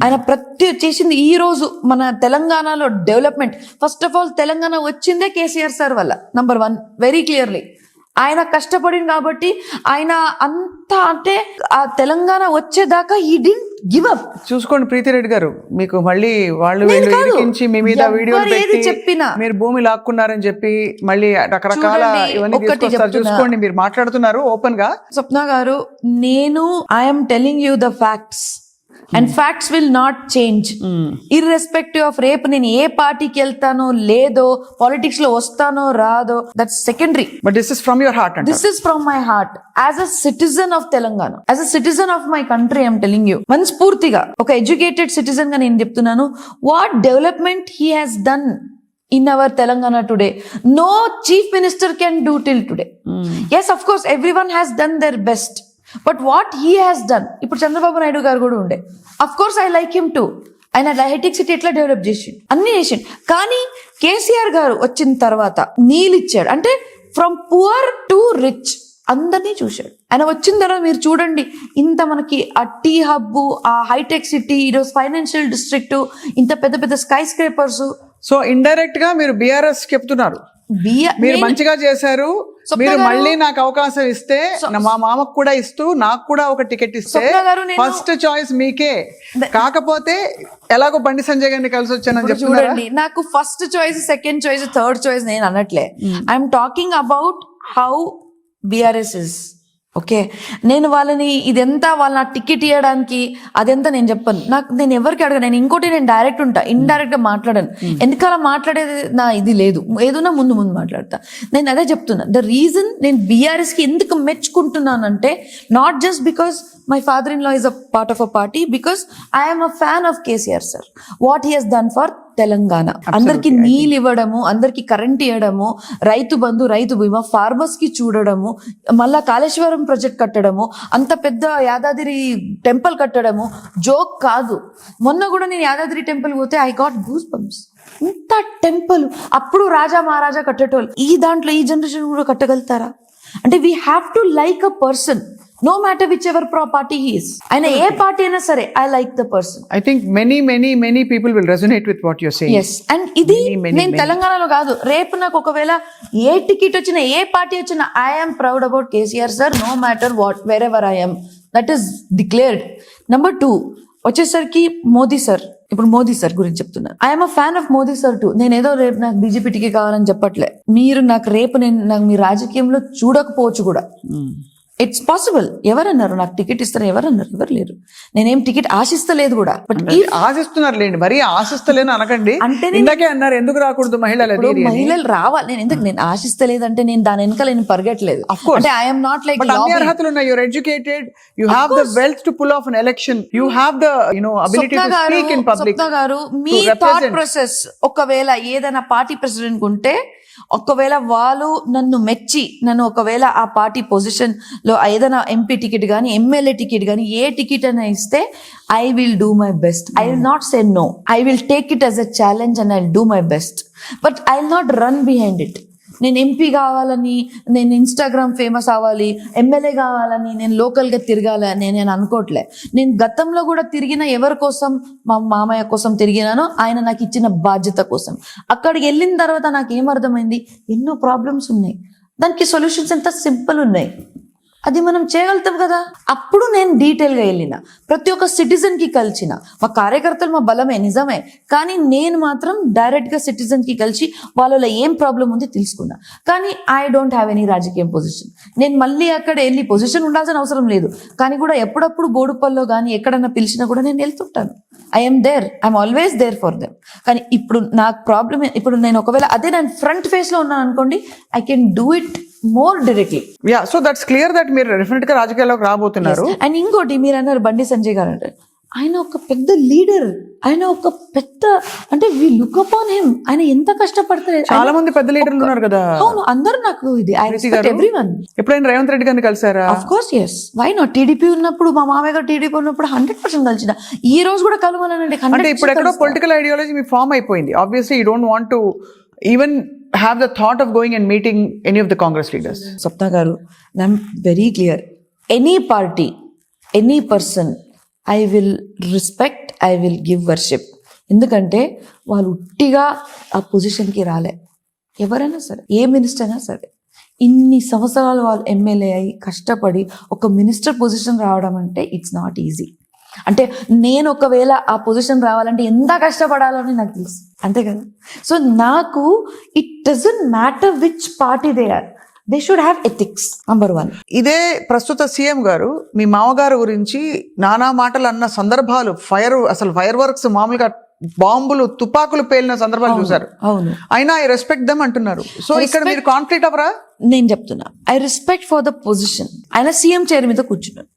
ఆయన ప్రతి చేసింది, ఈ రోజు మన తెలంగాణలో development, first of all Telangana వచ్చిందే కేసీఆర్ సార్ వల్ల, నంబర్ 1, వెరీ క్లియర్లీ. ఆయన కష్టపడింది కాబట్టి ఆయన అంతా అంటే ఆ తెలంగాణ వచ్చేదాకా ఈ డింట్ గివ్ అప్. చూసుకోండి ప్రీతిరెడ్డి గారు, మీకు మళ్ళీ వాళ్ళు వీళ్ళు కాదు. ఇరికించి మీ మీద ఎవ్వరు వీడియోలు ఏది పెట్టి చెప్పినా. మీరు భూమి లాక్కున్నారని చెప్పి మళ్ళీ రకరకాల చూడండి, ఇవన్నీ ఒక్కటి తీసుకొస్తారు. చెప్తున్నా. చూసుకోండి, మీరు మాట్లాడుతున్నారు ఓపెన్ గా. స్వప్న గారు, నేను I'm telling you the facts and facts will not change irrespective of రేపు నేను ఏ పార్టీకి వెళ్తానో లేదో, పాలిటిక్స్ లో వస్తానో రాదో, that's secondary. But this is from your heart. This is from my heart as a citizen of Telangana, as a citizen of my country. I'm telling you మనస్ఫూర్తిగా ఒక educated citizen గా నేను చెప్తున్నాను. What development he has done in our Telangana today, no chief minister can do till today. Yes, of course, everyone has done their best, but what he has done, ఇప్పుడు చంద్రబాబు నాయుడు గారు కూడా ఉండే, of course I like him too. ఆయన hitech city ఎట్లా develop చేసిండు, అన్ని చేసిండు. కానీ కేసీఆర్ గారు వచ్చిన తర్వాత నీళ్ళు ఇచ్చాడు, అంటే ఫ్రమ్ పువర్ టు రిచ్ అందరినీ చూశాడు. ఆయన వచ్చిన తర్వాత మీరు చూడండి, ఇంత మనకి ఆ టీ హబ్, ఆ హైటెక్ సిటీ, ఈరోజు ఫైనాన్షియల్ డిస్ట్రిక్ట్, ఇంత పెద్ద పెద్ద స్కై స్క్రేపర్స్. సో ఇండైరెక్ట్ గా మీరు బీఆర్ఎస్ చెప్తున్నారు, మీరు మంచిగా చేశారు, మీరు మళ్ళీ నాకు అవకాశం ఇస్తే మా మామకు కూడా ఇస్తూ నాకు కూడా ఒక టికెట్ ఇస్తే ఫస్ట్ చాయిస్ మీకే. కాకపోతే ఎలాగో బండి సంజయ్ గారిని కలిసి వచ్చానని చెప్తున్నారు. చూడండి, నాకు first choice, second choice, third choice నేను అనట్లే. I'm talking about how BRS is. Okay, నేను వాళ్ళని ఇదంతా వాళ్ళ నా టికెట్ ఇవ్వడానికి అదంతా నేను చెప్పను. నేను ఎవరికి అడగను. నేను ఇంకోటి, నేను డైరెక్ట్ ఉంటా, ఇండైరెక్ట్ గా మాట్లాడను. ఎందుకలా మాట్లాడేది నా ఇది లేదు, ఏదైనా ముందు మాట్లాడతా. నేను అదే చెప్తున్నా, ద రీజన్ నేను బీఆర్ఎస్ కి ఎందుకు మెచ్చుకుంటున్నానంటే, not just because my father in law is a part of a party, because I'm a fan of KCR sir. What he has done for Telangana, అందరికి నీళ్ళు ఇవ్వడము, అందరికి కరెంట్ ఇవ్వడము, రైతు బంధు, రైతు బీమా, ఫార్మర్స్ కి చూడడము, మళ్ళా కాళేశ్వరం ప్రాజెక్ట్ కట్టడము, అంత పెద్ద యాదాద్రి టెంపుల్ కట్టడము జోక్ కాదు. మొన్న కూడా నేను యాదాద్రి టెంపుల్ పోతే ఐ గాట్ గూస్ బంప్స్. ఇంత టెంపుల్ అప్పుడు రాజా మహారాజా కట్టేటోళ్ళు, ఈ దాంట్లో ఈ జనరేషన్ కూడా కట్టగలుగుతారా? అంటే we have to like a person, no matter whichever party he is. ఆయన ఏ పార్టీ అయినా సరే, I like the person. I think many people will resonate with what you're saying. Yes, and ఇది నేను తెలంగాణలో కాదు, రేపు నాకు ఒకవేళ ఏ టికెట్ వచ్చినా, ఏ పార్టీ వచ్చినా, I am proud about KCR sir, no matter what, wherever I am. That is declared. Number 2 వచ్చేసరికి మోదీ సార్. ఇప్పుడు మోదీ సార్ గురించి చెప్తున్నా, I'm a fan of Modi sir two. నేను ఏదో రేపు నాకు బీజేపీ టికెట్ కావాలని చెప్పట్లే. మీరు నాకు రేపు నాకు మీ రాజకీయంలో చూడకపోవచ్చు కూడా, ఇట్స్ పాసిబుల్. ఎవరన్నారు నాకు టికెట్ ఇస్తారు? ఎవరన్నారు? ఎవరు లేరు. నేనేం టికెట్ ఆశిస్తలేదు కూడా. బట్ ఆశిస్తున్నారు లేండి, మరీ ఆశిస్తలేను అనకండి. అంటే ఇందాకే అన్నారు ఎందుకు రాకూడదు మహిళలు రావాలి. నేను ఆశిస్తలేదంటే నేను దాని వెనకాల నేను పరిగెట్టలేదు. అంటే ఐఎమ్ నాట్ లైక్, అన్ని అర్హతలు ఉన్నాయి. You're educated, you have the wealth to pull off an election, you have the ability to speak in public. గారు, మీ థాట్ ప్రాసెస్, ఒకవేళ ఏదైనా పార్టీ ప్రెసిడెంట్ ఉంటే, ఒకవేళ వాళ్ళు నన్ను మెచ్చి, నన్ను ఒకవేళ ఆ పార్టీ పొజిషన్ లో ఏదైనా ఎంపీ టికెట్ కానీ, ఎమ్మెల్యే టికెట్ కానీ, ఏ టికెట్ అయినా ఇస్తే, I will do my best. I will not say no. I will take it as a challenge and I will do my best. But I will not run behind it. నేను MP కావాలని, నేను Instagram famous అవ్వాలి, MLA కావాలని, నేను లోకల్గా తిరగాలని నేను అనుకోవట్లే. నేను గతంలో కూడా తిరిగిన ఎవరి కోసం, మా మామయ్య కోసం తిరిగినానో, ఆయన నాకు ఇచ్చిన బాధ్యత కోసం. అక్కడికి వెళ్ళిన తర్వాత నాకు ఏమర్థమైంది, ఎన్నో ప్రాబ్లమ్స్ ఉన్నాయి, దానికి సొల్యూషన్స్ ఎంత సింపుల్ ఉన్నాయి, అది మనం చేయగలుగుతాం కదా. అప్పుడు నేను డీటెయిల్గా వెళ్ళిన, ప్రతి ఒక్క సిటిజన్కి కలిసిన. మా కార్యకర్తలు మా బలమే, నిజమే, కానీ నేను మాత్రం డైరెక్ట్గా సిటిజన్కి కలిసి వాళ్ళలో ఏం ప్రాబ్లం ఉంది తెలుసుకున్నా. కానీ ఐ డోంట్ హ్యావ్ ఎనీ రాజకీయ పొజిషన్. నేను మళ్ళీ అక్కడ వెళ్ళి పొజిషన్ ఉండాల్సిన అవసరం లేదు, కానీ కూడా ఎప్పుడప్పుడు బోడుపల్లో కానీ ఎక్కడన్నా పిలిచినా కూడా నేను వెళ్తుంటాను. I'm there, I'm always there for them. కానీ ఇప్పుడు నాకు ప్రాబ్లమ్, ఇప్పుడు నేను ఒకవేళ అదే నేను ఫ్రంట్ ఫేస్లో ఉన్నాను అనుకోండి, I can do it more directly. Yeah, so that's clear that మీరు డెఫినెట్ గా రాజకీయాల్లోకి రాబోతున్నారు. అండ్ ఇంకోటి, మీరు అన్నారు బండి సంజయ్ గారు అంటే, ఆయన ఒక పెద్ద లీడర్, ఆయన ఒక పెద్ద, అంటే వి లుక్ అపాన్ హిమ్. ఆయన ఎంత కష్టపడతారు. చాలా మంది పెద్ద లీడర్లు ఉన్నారు కదా. అవును, అందరూ నాకు ఇది, ఐ రెస్పెక్ట్ ఎవ్రీవన్. ఎప్పుడైనా రేవంత్ రెడ్డి గారిని కలిసారా? Of course, yes, why not. TDP ఉన్నప్పుడు, మా మామయ్య గారు టీడీపీ ఉన్నప్పుడు 100% కలిసిన. ఈ రోజు కూడా కలవాలనండి. అంటే ఇప్పుడు ఎక్కడో పొలిటికల్ ఐడియాలజీ మీ ఫామ్ అయిపోయింది. Obviously you don't want to even have the thought of going and meeting any of the Congress leaders. Sapna garu, I'm very clear. Any party, any person, I will respect, I will give worship. ఎందుకంటే వాళ్ళు ఉట్టిగా ఆ పొజిషన్కి రాలే. ఎవరైనా సరే, ఏ minister అయినా సరే, ఇన్ని సంవత్సరాలు వాళ్ళు ఎమ్మెల్యే అయి కష్టపడి ఒక మినిస్టర్ పొజిషన్ రావడం అంటే ఇట్స్ నాట్ ఈజీ. అంటే నేను ఒకవేళ ఆ పొజిషన్ రావాలంటే ఎంత కష్టపడాలని నాకు తెలుసు, అంతే కదా. సో నాకు it doesn't matter which party they are, they should have ethics, number 1. ఇదే ప్రస్తుత సీఎం గారు మీ మామగారు గురించి నానా మాటలు అన్న సందర్భాలు, ఫైర్ వర్క్స్ మామూలుగా బాంబులు తుపాకులు పేలిన సందర్భాలు చూసారు. అవును, అయినా ఐ రెస్పెక్ట్ దమ్ అంటున్నారు. సో ఇక్కడ మీరు కాన్ఫ్లిక్ట్ అవరా? నేను చెప్తున్నా I respect for the position. ఆయన సీఎం చైర్ మీద కూర్చున్నాను.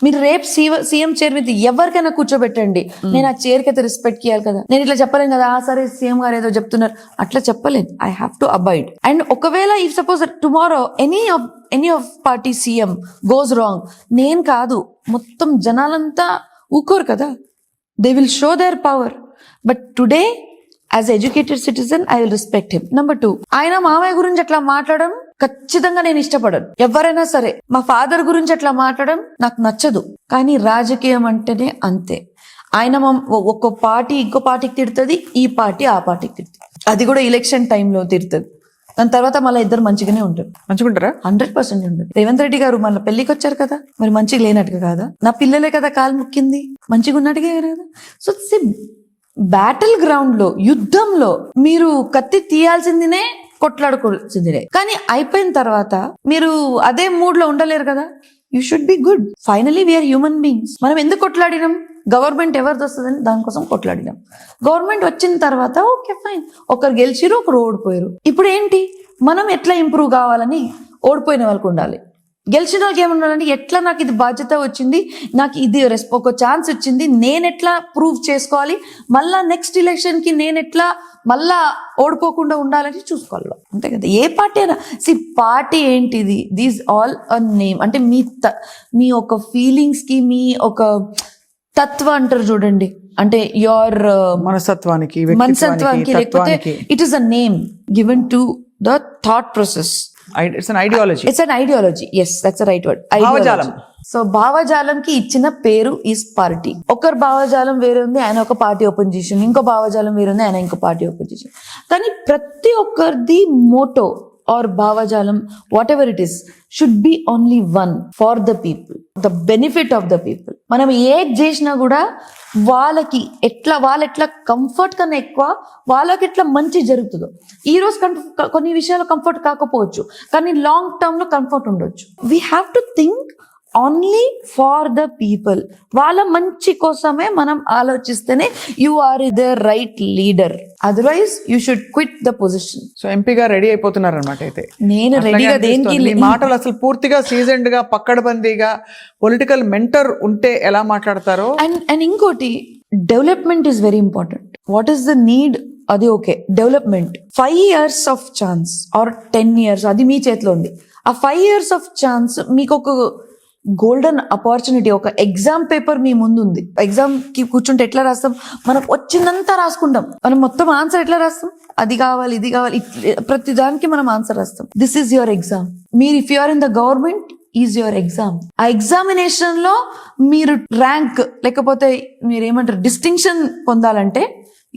మీరు రేపు సీఎం చైర్ మీద ఎవరికైనా కూర్చోబెట్టండి, నేను ఆ చైర్కి అయితే రెస్పెక్ట్ చేయాలి కదా. నేను ఇట్లా చెప్పలేను కదా, సరే సీఎం గారు ఏదో చెప్తున్నారు అట్లా చెప్పలేదు. I have to abide. And ఒకవేళ if suppose tomorrow any of party CM goes wrong, నేను కాదు మొత్తం జనాలంతా ఊకోరు కదా, they will show their power. But today as educated citizen I will respect him. Number 2, ఆయన మామయ్య గురించి అట్లా మాట్లాడడం ఖచ్చితంగా నేను ఇష్టపడను. ఎవరైనా సరే మా ఫాదర్ గురించి అట్లా మాట్లాడడం నాకు నచ్చదు. కానీ రాజకీయం అంటేనే అంతే. ఆయన ఒక్కో పార్టీ ఇంకో పార్టీకి తిడుతుంది, ఈ పార్టీ ఆ పార్టీకి తిడుతుంది, అది కూడా ఎలక్షన్ టైంలో తిడుతుంది. దాని తర్వాత మళ్ళీ ఇద్దరు మంచిగానే ఉంటారు. మంచిగుంటారా? 100% ఉంటుంది. రేవంత్ రెడ్డి గారు మళ్ళీ పెళ్లికి వచ్చారు కదా, మరి మంచిగా లేనట్టుగా కాదా? నా పిల్లలే కదా కాలు ముక్కింది, మంచిగా ఉన్నట్టుగా కదా. సో బ్యాటిల్ గ్రౌండ్ లో, యుద్ధంలో మీరు కత్తి తీయాల్సిందినే, కొట్లాడుకోవాల్సిందినే. కానీ అయిపోయిన తర్వాత మీరు అదే మూడ్ లో ఉండలేరు కదా. You should be good. Finally we're human beings. మనం ఎందుకు కొట్లాడినాం? గవర్నమెంట్ ఎవరిది వస్తుందని దానికోసం కొట్లాడినాం. గవర్నమెంట్ వచ్చిన తర్వాత ఓకే ఫైన్, ఒకరు గెలిచిరు, ఒకరు ఓడిపోయారు. ఇప్పుడు ఏంటి, మనం ఎట్లా ఇంప్రూవ్ కావాలని ఓడిపోయిన వాళ్ళకు ఉండాలి. గెలిచిన వాళ్ళకి ఏమన్నారంటే ఎట్లా నాకు ఇది బాధ్యత వచ్చింది, నాకు ఇది ఒక ఛాన్స్ వచ్చింది, నేను ఎట్లా ప్రూవ్ చేసుకోవాలి, మళ్ళా నెక్స్ట్ ఎలక్షన్కి నేను ఎట్లా మళ్ళా ఓడిపోకుండా ఉండాలని చూసుకోవాలి, అంతే కదా. ఏ పార్టీ అయినా పార్టీ ఏంటిది, దీస్ ఆల్ అ నేమ్. అంటే మీ ఒక ఫీలింగ్స్కి, మీ ఒక తత్వ అంటారు చూడండి, అంటే యువర్ మనస్తత్వానికి, లేకపోతే it is a name given to the thought process. It's an ideology. It's an ideology. Yes, that's the right word. భావజాలం. సో భావజాలంకి ఇచ్చిన పేరు ఈస్ పార్టీ. ఒకరు భావజాలం వేరే ఉంది, ఆయన ఒక పార్టీ ఓపెన్ చేసిండు. ఇంకో భావజాలం వేరే ఉంది, ఆయన ఇంకో పార్టీ ఓపెన్ చేసిండు. కానీ ప్రతి ఒక్కరిది మోటో ఆర్ భావజాలం, what ever it is, should be only one far the people, the benefit of the people. మనం ఏది చేసినా కూడా వాళ్ళు ఎట్లా కంఫర్ట్ కన్నా ఎక్కువ వాళ్ళకి ఎట్లా మంచి జరుగుతుందో. ఈ రోజు కొన్ని విషయాలు కంఫర్ట్ కాకపోవచ్చు, కానీ లాంగ్ టర్మ్ లో కంఫర్ట్ ఉండొచ్చు. We have to think only for the people. వాళ్ళ మంచి కోసమే మనం ఆలోచిస్తేనే you are the right leader. Otherwise you should quit the position. So ఎంపీగా రెడీ అయిపోతున్నారు అనమాట. అయితే నేను రెడీగా దేనికి, మీ మాటలు అసలు పూర్తిగా సీజన్డ్ గా, పక్కడబందీగా, పొలిటికల్ మెంటర్ ఉంటే ఎలా మాట్లాడతారో. అండ్ ఇంకోటి, development is very important. What is the need, అది okay. Development 5 years of chance or 10 years, అది మీ చేతిలో ఉంది. ఆ 5 years ఆఫ్ ఛాన్స్ మీకు ఒక గోల్డెన్ అపార్చునిటీ. ఒక ఎగ్జామ్ పేపర్ మీ ముందు ఉంది. ఎగ్జామ్ కి కూర్చుంటే ఎట్లా రాస్తాం, మనకు వచ్చిందంతా రాసుకుంటాం. మనం మొత్తం ఆన్సర్ ఎట్లా రాస్తాం, అది కావాలి ఇది కావాలి, ప్రతి దానికి మనం ఆన్సర్ రాస్తాం. This is your exam. మీరు if you are in the government is your exam. ఆ ఎగ్జామినేషన్ లో మీరు ర్యాంక్ లేకపోతే మీరు ఏమంటారు డిస్టింక్షన్ పొందాలంటే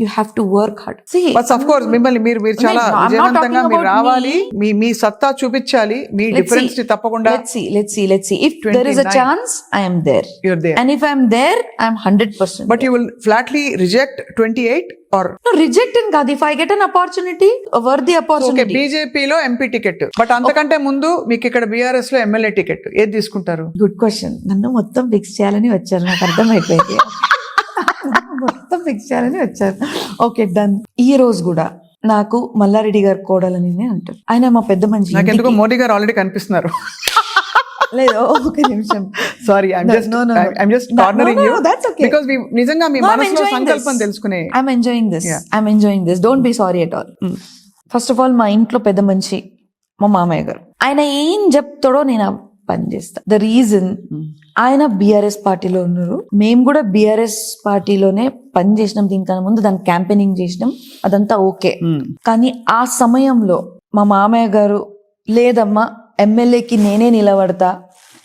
you have to work hard. See, but of course మిమ్మల్ని మీరు చాలా విజయవంతంగా మీరు రావాలి, మీ సత్తా చూపించాలి, మీ డిఫరెన్స్ ని తప్పకుండా. let's see if there is a chance I am there. You're there. And if I am there I am 100%. But you will flatly reject 28 or no, reject in kaadi. If I get an opportunity, a worthy opportunity. Okay, BJP లో MP ticket, but అంతకంటే ముందు మీకు ఇక్కడ BRS లో MLA ticket, ఏది తీసుకుంటారు? Good question. నన్ను మొత్తం ఫిక్స్ చేయాలని వచ్చారు, నాకు అర్థమైపోయింది. మొత్తం ఫిక్స్ చేయాలని వచ్చారు. Okay done. ఈ రోజు కూడా నాకు మల్లారెడ్డి గారు కోడాలని అంటారు. ఆయన మా పెద్ద మనిషి. నాకు ఎందుకో మోడీ గారు ఆల్రెడీ కనిపిస్తున్నారు. లేదు, ఒక నిమిషం. Sorry, I'm just cornering you. That's okay. Because నిజంగా మీ మనసులో సంకల్పం తెలుసుకునే. I'm enjoying this. Don't be sorry at all. First of all మా ఇంట్లో పెద్ద మనిషి మా మామయ్య గారు. ఆయన ఏం చెప్తాడో నేను పని చేస్తా. ద రీజన్, ఆయన BRS పార్టీలో ఉన్నారు, మేము కూడా BRS పార్టీలోనే పని చేసినాం. దీనికన్నా ముందు దాని క్యాంపెయినింగ్ చేసినాం, అదంతా ఓకే. కానీ ఆ సమయంలో మా మామయ్య గారు లేదమ్మా ఎమ్మెల్యేకి నేనే నిలబడతా,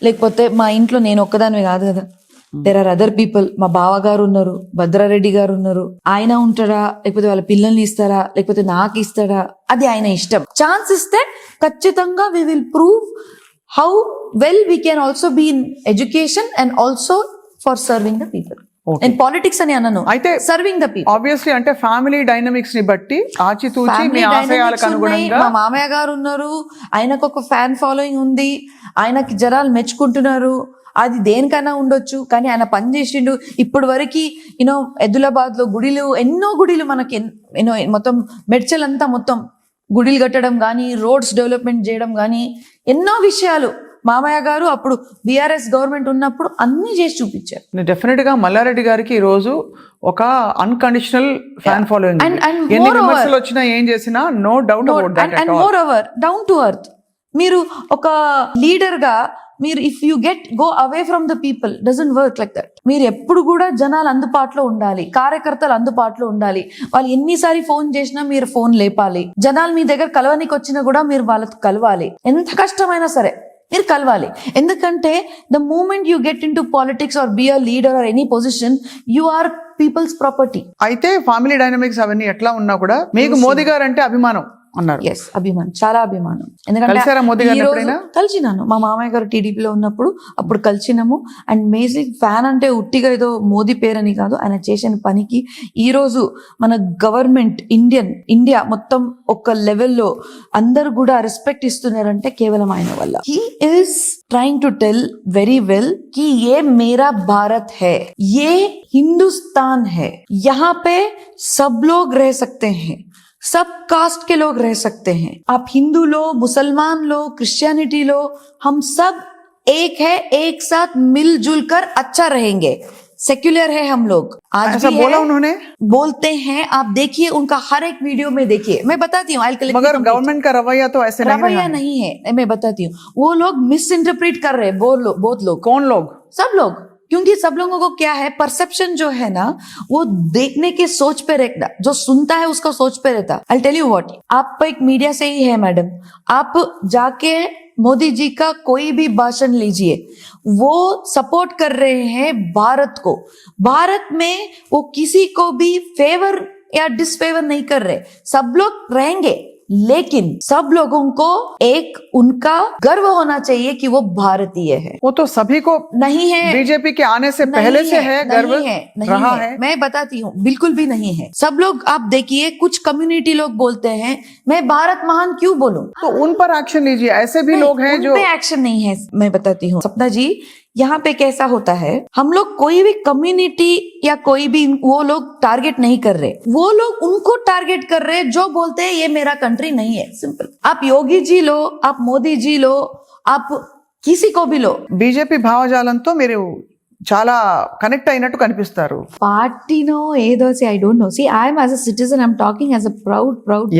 లేకపోతే మా ఇంట్లో నేను ఒక్కదానివి కాదు కదా, దెర్ ఆర్ అదర్ పీపుల్. మా బావగారు ఉన్నారు, భద్రారెడ్డి గారు ఉన్నారు. ఆయన ఉంటాడా, లేకపోతే వాళ్ళ పిల్లల్ని ఇస్తారా, లేకపోతే నాకు ఇస్తాడా, అది ఆయన ఇష్టం. ఛాన్స్ ఇస్తే ఖచ్చితంగా we will prove how well we can also be in education and also for serving the people. And politics అని అనను, అయితే సర్వింగ్ ద పీపుల్. ఆబ్వియస్లీ అంటే ఫ్యామిలీ డైనమిక్స్ ని బట్టి ఆచితూచి మీ ఆశయాలకు అనుగుణంగా. మా మామయ్య గారు ఉన్నారు, ఆయనకు ఒక ఫ్యాన్ ఫాలోయింగ్ ఉంది, ఆయనకి జనాలు మెచ్చుకుంటున్నారు. అది దేనికైనా ఉండొచ్చు, కానీ ఆయన పని చేసిండు. ఇప్పుడు వరకు యూనో ఎద్దులాబాద్ లో గుడిలు, ఎన్నో గుడిలు మనకి యూనో మొత్తం మెడ్చల్ అంతా మొత్తం గుడిలు కట్టడం కానీ, రోడ్స్ డెవలప్మెంట్ చేయడం కానీ, ఎన్నో విషయాలు మామయ్య గారు అప్పుడు బీఆర్ఎస్ గవర్నమెంట్ ఉన్నప్పుడు అన్ని చేసి చూపించారు. డెఫినెట్ గా మల్లారెడ్డి గారికి ఈ రోజు ఒక అన్కండిషనల్ ఫ్యాన్ ఫాలోయింగ్. And ఎన్ని విమర్శలు వచ్చినా ఏం చేసినా no doubt about that. And more over down to earth. మీరు ఒక లీడర్ గా మీరు if you go away from the people, doesn't work like that. మీరు ఎప్పుడు కూడా జనాలు అందుబాటులో ఉండాలి, కార్యకర్తలు అందుబాటులో ఉండాలి. వాళ్ళు ఎన్నిసారి ఫోన్ చేసినా మీరు ఫోన్ లేపాలి. జనాలు మీ దగ్గర కలవనికి వచ్చినా కూడా మీరు వాళ్ళతో కలవాలి. ఎంత కష్టమైనా సరే మీరు కలవాలి. ఎందుకంటే the moment you get into politics or be a leader or any position, you are people's property. అయితే ఫ్యామిలీ డైనమిక్స్ అవన్నీ ఎట్లా ఉన్నా కూడా మీకు మోదీ గారు అంటే అభిమానం అన్నారు. ఎస్, అభిమానం, చాలా అభిమానం. కలిసారా మోదీ గారిని ఎప్పుడైనా? కలిసినాను. మా మామయ్య గారు టీడీపీలో ఉన్నప్పుడు అప్పుడు కలిసినాము. అండ్ మేజిక్ ఫ్యాన్ అంటే ఉట్టిగా ఏదో మోదీ పేరని కాదు, ఆయన చేసిన పనికి ఈ రోజు మన గవర్నమెంట్ ఇండియా మొత్తం ఒక లెవెల్లో అందరు కూడా రెస్పెక్ట్ ఇస్తున్నారంటే కేవలం ఆయన వల్ల. He is trying to tell very well कि ये मेरा भारत है, ये हिंदुस्तान है, यहाँ पे सब लोग रह सकते हैं, सब कास्ट के लोग रह सकते हैं. आप हिंदू लो, मुसलमान लो, क्रिश्चियनिटी लो, हम सब एक है, एक साथ मिलजुल कर अच्छा रहेंगे. सेक्युलर है हम लोग. आज ऐसा भी बोला है, उन्होंने? बोलते हैं. आप देखिए उनका हर एक वीडियो में देखिए. मैं बताती हूँ, मगर गवर्नमेंट का रवैया तो ऐसे नहीं रवैया रहा है. नहीं है. मैं बताती हूँ, वो लोग मिस इंटरप्रेट कर रहे हैं. बहुत लोग. कौन लोग? सब लोग. क्योंकि सब लोगों को क्या है, परसेप्शन जो है ना, वो देखने के सोच पे रहता, जो सुनता है उसका सोच पे रहता. आई टेल यू व्हाट, आप एक मीडिया से ही है मैडम, आप जाके मोदी जी का कोई भी भाषण लीजिए, वो सपोर्ट कर रहे हैं भारत को. भारत में वो किसी को भी फेवर या डिसफेवर नहीं कर रहे. सब लोग रहेंगे, लेकिन सब लोगों को एक उनका गर्व होना चाहिए कि वो भारतीय है. वो तो सभी को नहीं है. बीजेपी के आने से पहले से है गर्व रहा है. मैं बताती हूँ, बिल्कुल भी नहीं है. सब लोग आप देखिए, कुछ कम्युनिटी लोग बोलते हैं मैं भारत महान क्यों बोलूं. तो उन पर एक्शन लीजिए. ऐसे भी लोग हैं जो उन पे एक्शन नहीं है. मैं बताती हूँ सपना जी, यहाँ पे कैसा होता है, हम लोग कोई भी कम्युनिटी या कोई भी वो लोग टारगेट नहीं कर रहे. वो लोग उनको टारगेट कर रहे जो बोलते हैं ये मेरा कंट्री नहीं है. सिंपल. आप योगी जी लो, आप मोदी जी लो, आप किसी को भी लो. బీజేపీ భావజాలంతో మీరు చాలా కనెక్ట్ అయినట్టు కనిపిస్తారు. పార్టీనో ఏదో I don't no. See I'm as a citizen, I'm talking as a proud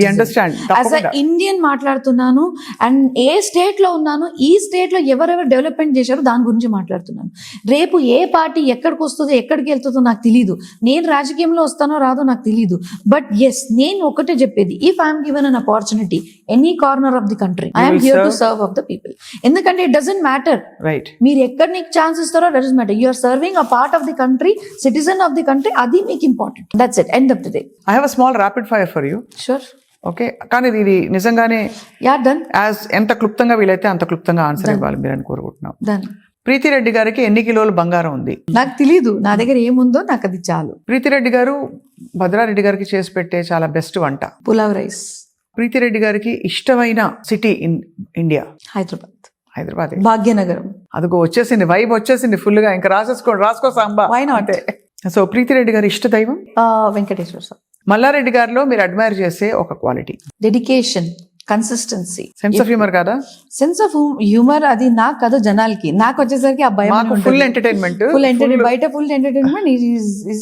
understand. As a Indian మాట్లాడుతున్నాను. అండ్ ఏ స్టేట్ లో ఉన్నాను, ఈ స్టేట్ లో ఎవరెవరు డెవలప్మెంట్ చేశారో దాని గురించి మాట్లాడుతున్నాను. రేపు ఏ పార్టీ ఎక్కడికి వస్తుందో ఎక్కడికి వెళ్తుందో నాకు తెలియదు. నేను రాజకీయంలో వస్తానో రాదో నాకు తెలియదు. బట్ ఎస్, నేను ఒకటే చెప్పేది, if I'm given an opportunity any corner of the country, I'm here to serve of the people. ఎందుకంటే ఇట్ డజంట్ మ్యాటర్ రైట్, మీరు ఎక్కడ నీకు ఛాన్స్ ఇస్తారో doesn't matter. You are serving a part of the country, citizen of the country. అది మీకు important. That's it, end of the day. I have a small rapid fire for you. Sure. Okay, కానీ ఇది నిజంగానే done. As ఎంత క్లుప్తంగా వీలైతే అంత క్లుప్తంగా ఆన్సర్ ఇవ్వాలి మీరని కోరుకుంటున్నాం. డన్. ప్రీతిరెడ్డి గారికి ఎన్ని కిలోలు బంగారం ఉంది? నాకు తెలీదు, నా దగ్గర ఏముందో నాకు అది చాలు. ప్రీతిరెడ్డి గారు భద్రారెడ్డి గారికి చేసి పెట్టే చాలా బెస్ట్ వంట పులావ్ రైస్. ప్రీతిరెడ్డి గారికి ఇష్టమైన city in India? Hyderabad. Bhagyanagaram. అదిగో వచ్చేసింది, వైబ్ వచ్చేసింది ఫుల్ గా. ఇంకా రాసుకో Samba. Why not? So Preethi Reddy గారి ఇష్ట దైవం వెంకటేశ్వర స్వామి. మల్లారెడ్డి గారిలో మీరు అడ్మైర్ చేసే ఒక quality? Dedication, consistency. Sense of humour కాదా? సెన్స్ ఆఫ్ హ్యూమర్ అది నాకు కాదు, జనాలకి. నాకు వచ్చేసరికి ఆ భయం. Full entertainment. బయట full entertainment,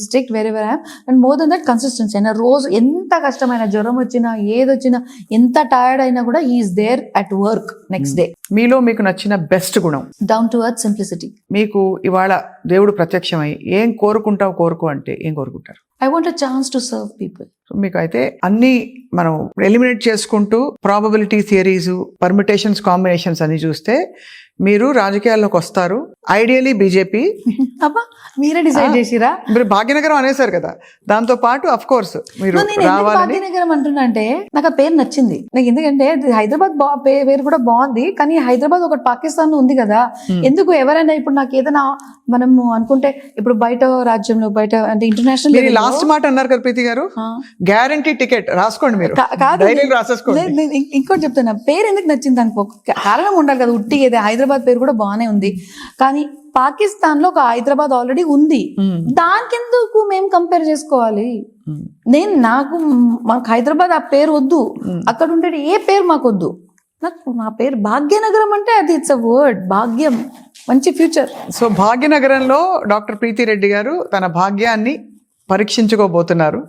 stick very very. And more than that consistency. అయినా రోజు ఎంత కష్టమైన, జ్వరం వచ్చినా ఏదొచ్చినా, ఎంత టైర్డ్ అయినా కూడా he is there at work next day. మీలో మీకు నచ్చిన బెస్ట్ గుణం? Down to earth simplicity. మీకు ఇవాళ దేవుడు ప్రత్యక్షమై ఏం కోరుకుంటావు అంటే ఏం కోరుకుంటారు? I want a chance to serve people. మీకు అయితే అన్ని మనం ఎలిమినేట్ చేసుకుంటూ ప్రాబబిలిటీ థియరీస్, పర్మిటేషన్స్, కాంబినేషన్స్ అన్ని చూస్తే మీరు రాజకీయాల్లోకి వస్తారు, ఐడియలీ బీజేపీ. అబ్బా మీరే డిసైడ్ చేసిరా? మీరు భాగ్యనగరం అనేసారు కదా, దాంతో పాటు అఫ్ కోర్స్ మీరు నేను ఎందుకు రావాలని. భాగ్యనగరం అంటున్నా అంటే నాకు ఆ పేరు నచ్చింది నాకు, ఎందుకంటే హైదరాబాద్ పేరు కూడా బాగుంది, కానీ హైదరాబాద్ ఒకటి పాకిస్తాన్ లో ఉంది కదా. ఎందుకు ఎవరైనా ఇప్పుడు నాకు ఏదైనా మనము అనుకుంటే ఇప్పుడు బయట రాజ్యంలో బయట అంటే ఇంటర్నేషనల్ మీరు లాస్ట్ మాట అన్నారు కదా ప్రీతి గారు, గ్యారంటీ టికెట్ రాసుకోండి, మీరు కాదు డైరీలు రాసేసుకోండి. నేను ఇంకోటి చెప్తున్నా, పేరు ఎందుకు నచ్చింది దానికి ఒక కారణం ఉండాలి కదా. ఉట్టి ఏదే హైదరాబాద్ పేరు కూడా బాగానే ఉంది, కానీ పాకిస్తాన్ లో ఒక హైదరాబాద్ ఆల్రెడీ ఉంది, దానికెందుకు మేము కంపేర్ చేసుకోవాలి? నాకు హైదరాబాద్ ఆ పేరు వద్దు, అక్కడ ఉండే ఏ పేరు మాకు వద్దు. నాకు నా పేరు భాగ్యనగరం అంటే అది ఇట్స్ అ వర్డ్, భాగ్యం, మంచి ఫ్యూచర్. సో భాగ్యనగరంలో డాక్టర్ ప్రీతి రెడ్డి గారు తన భాగ్యాన్ని పరీక్షించుకోబోతున్నారు.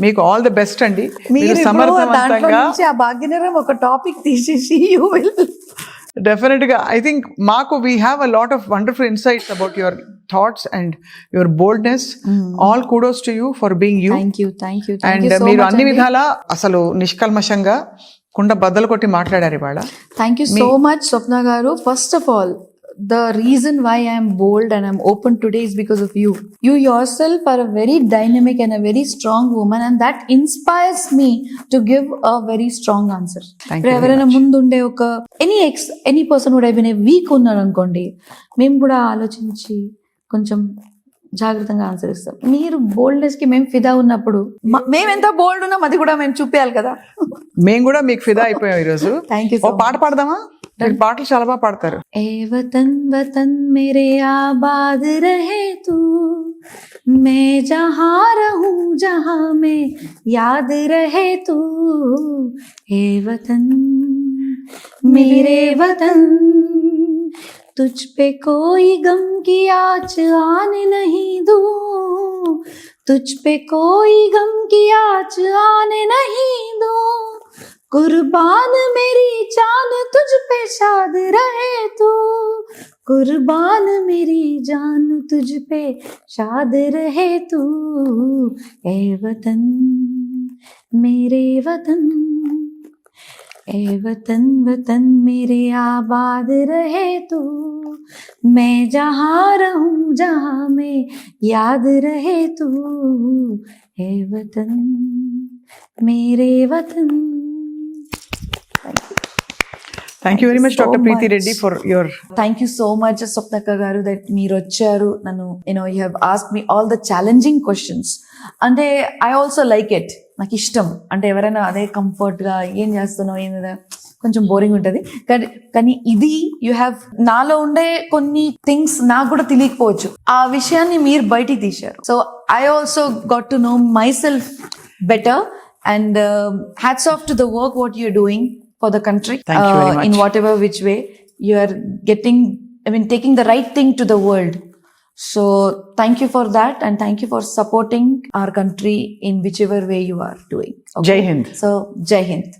మీకు ఆల్ ది బెస్ట్ అండి. మీరు దాంట్లో సమర్థవంతంగా నుంచి ఆ భాగ్యనగరం ఒక టాపిక్ తీసేసి యూ విల్ డెఫినెట్ గా ఐ థింక్ మాకు we have a lot of wonderful insights about your thoughts and your boldness. All kudos to you for being you. Thank you and మీరు అన్ని విధాలా అసలు నిష్కల్మషంగా కుండ బద్దలు కొట్టి మాట్లాడారు ఇవాళ. థ్యాంక్ యూ సో మచ్ స్వప్న గారు. First of all, the reason why I am bold and I'm open today is because of you. You yourself are a very dynamic and a very strong woman, and that inspires me to give a very strong answer. ఎవరైనా ముందుండే ఒక any person కూడా అయిపోయిన week ఉన్నారు అనుకోండి, మేము కూడా ఆలోచించి కొంచెం జాగ్రత్తగా ఆన్సర్ ఇస్తాం. మీరు బోల్డ్నెస్ కి మేము ఫిదా ఉన్నప్పుడు మేము ఎంత బోల్డ్ ఉన్నాం అది కూడా మేము చూపించాలి కదా. మేము కూడా మీకు ఫిదా అయిపోయాం ఈరోజు. Thank you. ఓ పాట పాడదామా? మీరు పాటలు చాలా బాగా పాడతారు. ఏ వతన్ వతన్ మేరే ఆబాద్ రహే తూ, మే జహా రహూ జహా మే యాద్ రహే తూ. ఏ వతన్ మేరే వతన్, तुझ पे कोई गम की आँच आने नहीं दूं, तुझ पे कोई गम की आँच आने नहीं दूं. कुर्बान मेरी जान तुझ पे शाद रहे तू, कुर्बान मेरी जान तुझ पे शाद रहे तू. ए वतन मेरे वतन, ए वतन वतन मेरे आबाद रहे तू, मैं जहाँ रहूं जहाँ में याद रहे तू. ए वतन मेरे वतन. Thank you very much doctor Preethi Reddy for your. Thank you so much స్వప్నక్క గారు దట్ మీరు వచ్చారు. నన్ను you have asked me all the challenging questions. అంటే ఐ ఆల్సో లైక్ ఇట్, నాకు ఇష్టం. అంటే ఎవరైనా అదే కంఫర్ట్గా ఏం చేస్తున్నావు ఏందా కొంచెం బోరింగ్ ఉంటుంది, కానీ ఇది యూ హ్యావ్ నాలో ఉండే కొన్ని థింగ్స్ నాకు కూడా తెలియకపోవచ్చు, ఆ విషయాన్ని మీరు బయటికి తీశారు. So I also got to know my self better, and hats off to the work what you're doing for the country. Thank you very much. In whatever which way you are taking the right thing to the world. So thank you for that, and thank you for supporting our country in whichever way you are doing. Okay? Jai Hind. So Jai Hind.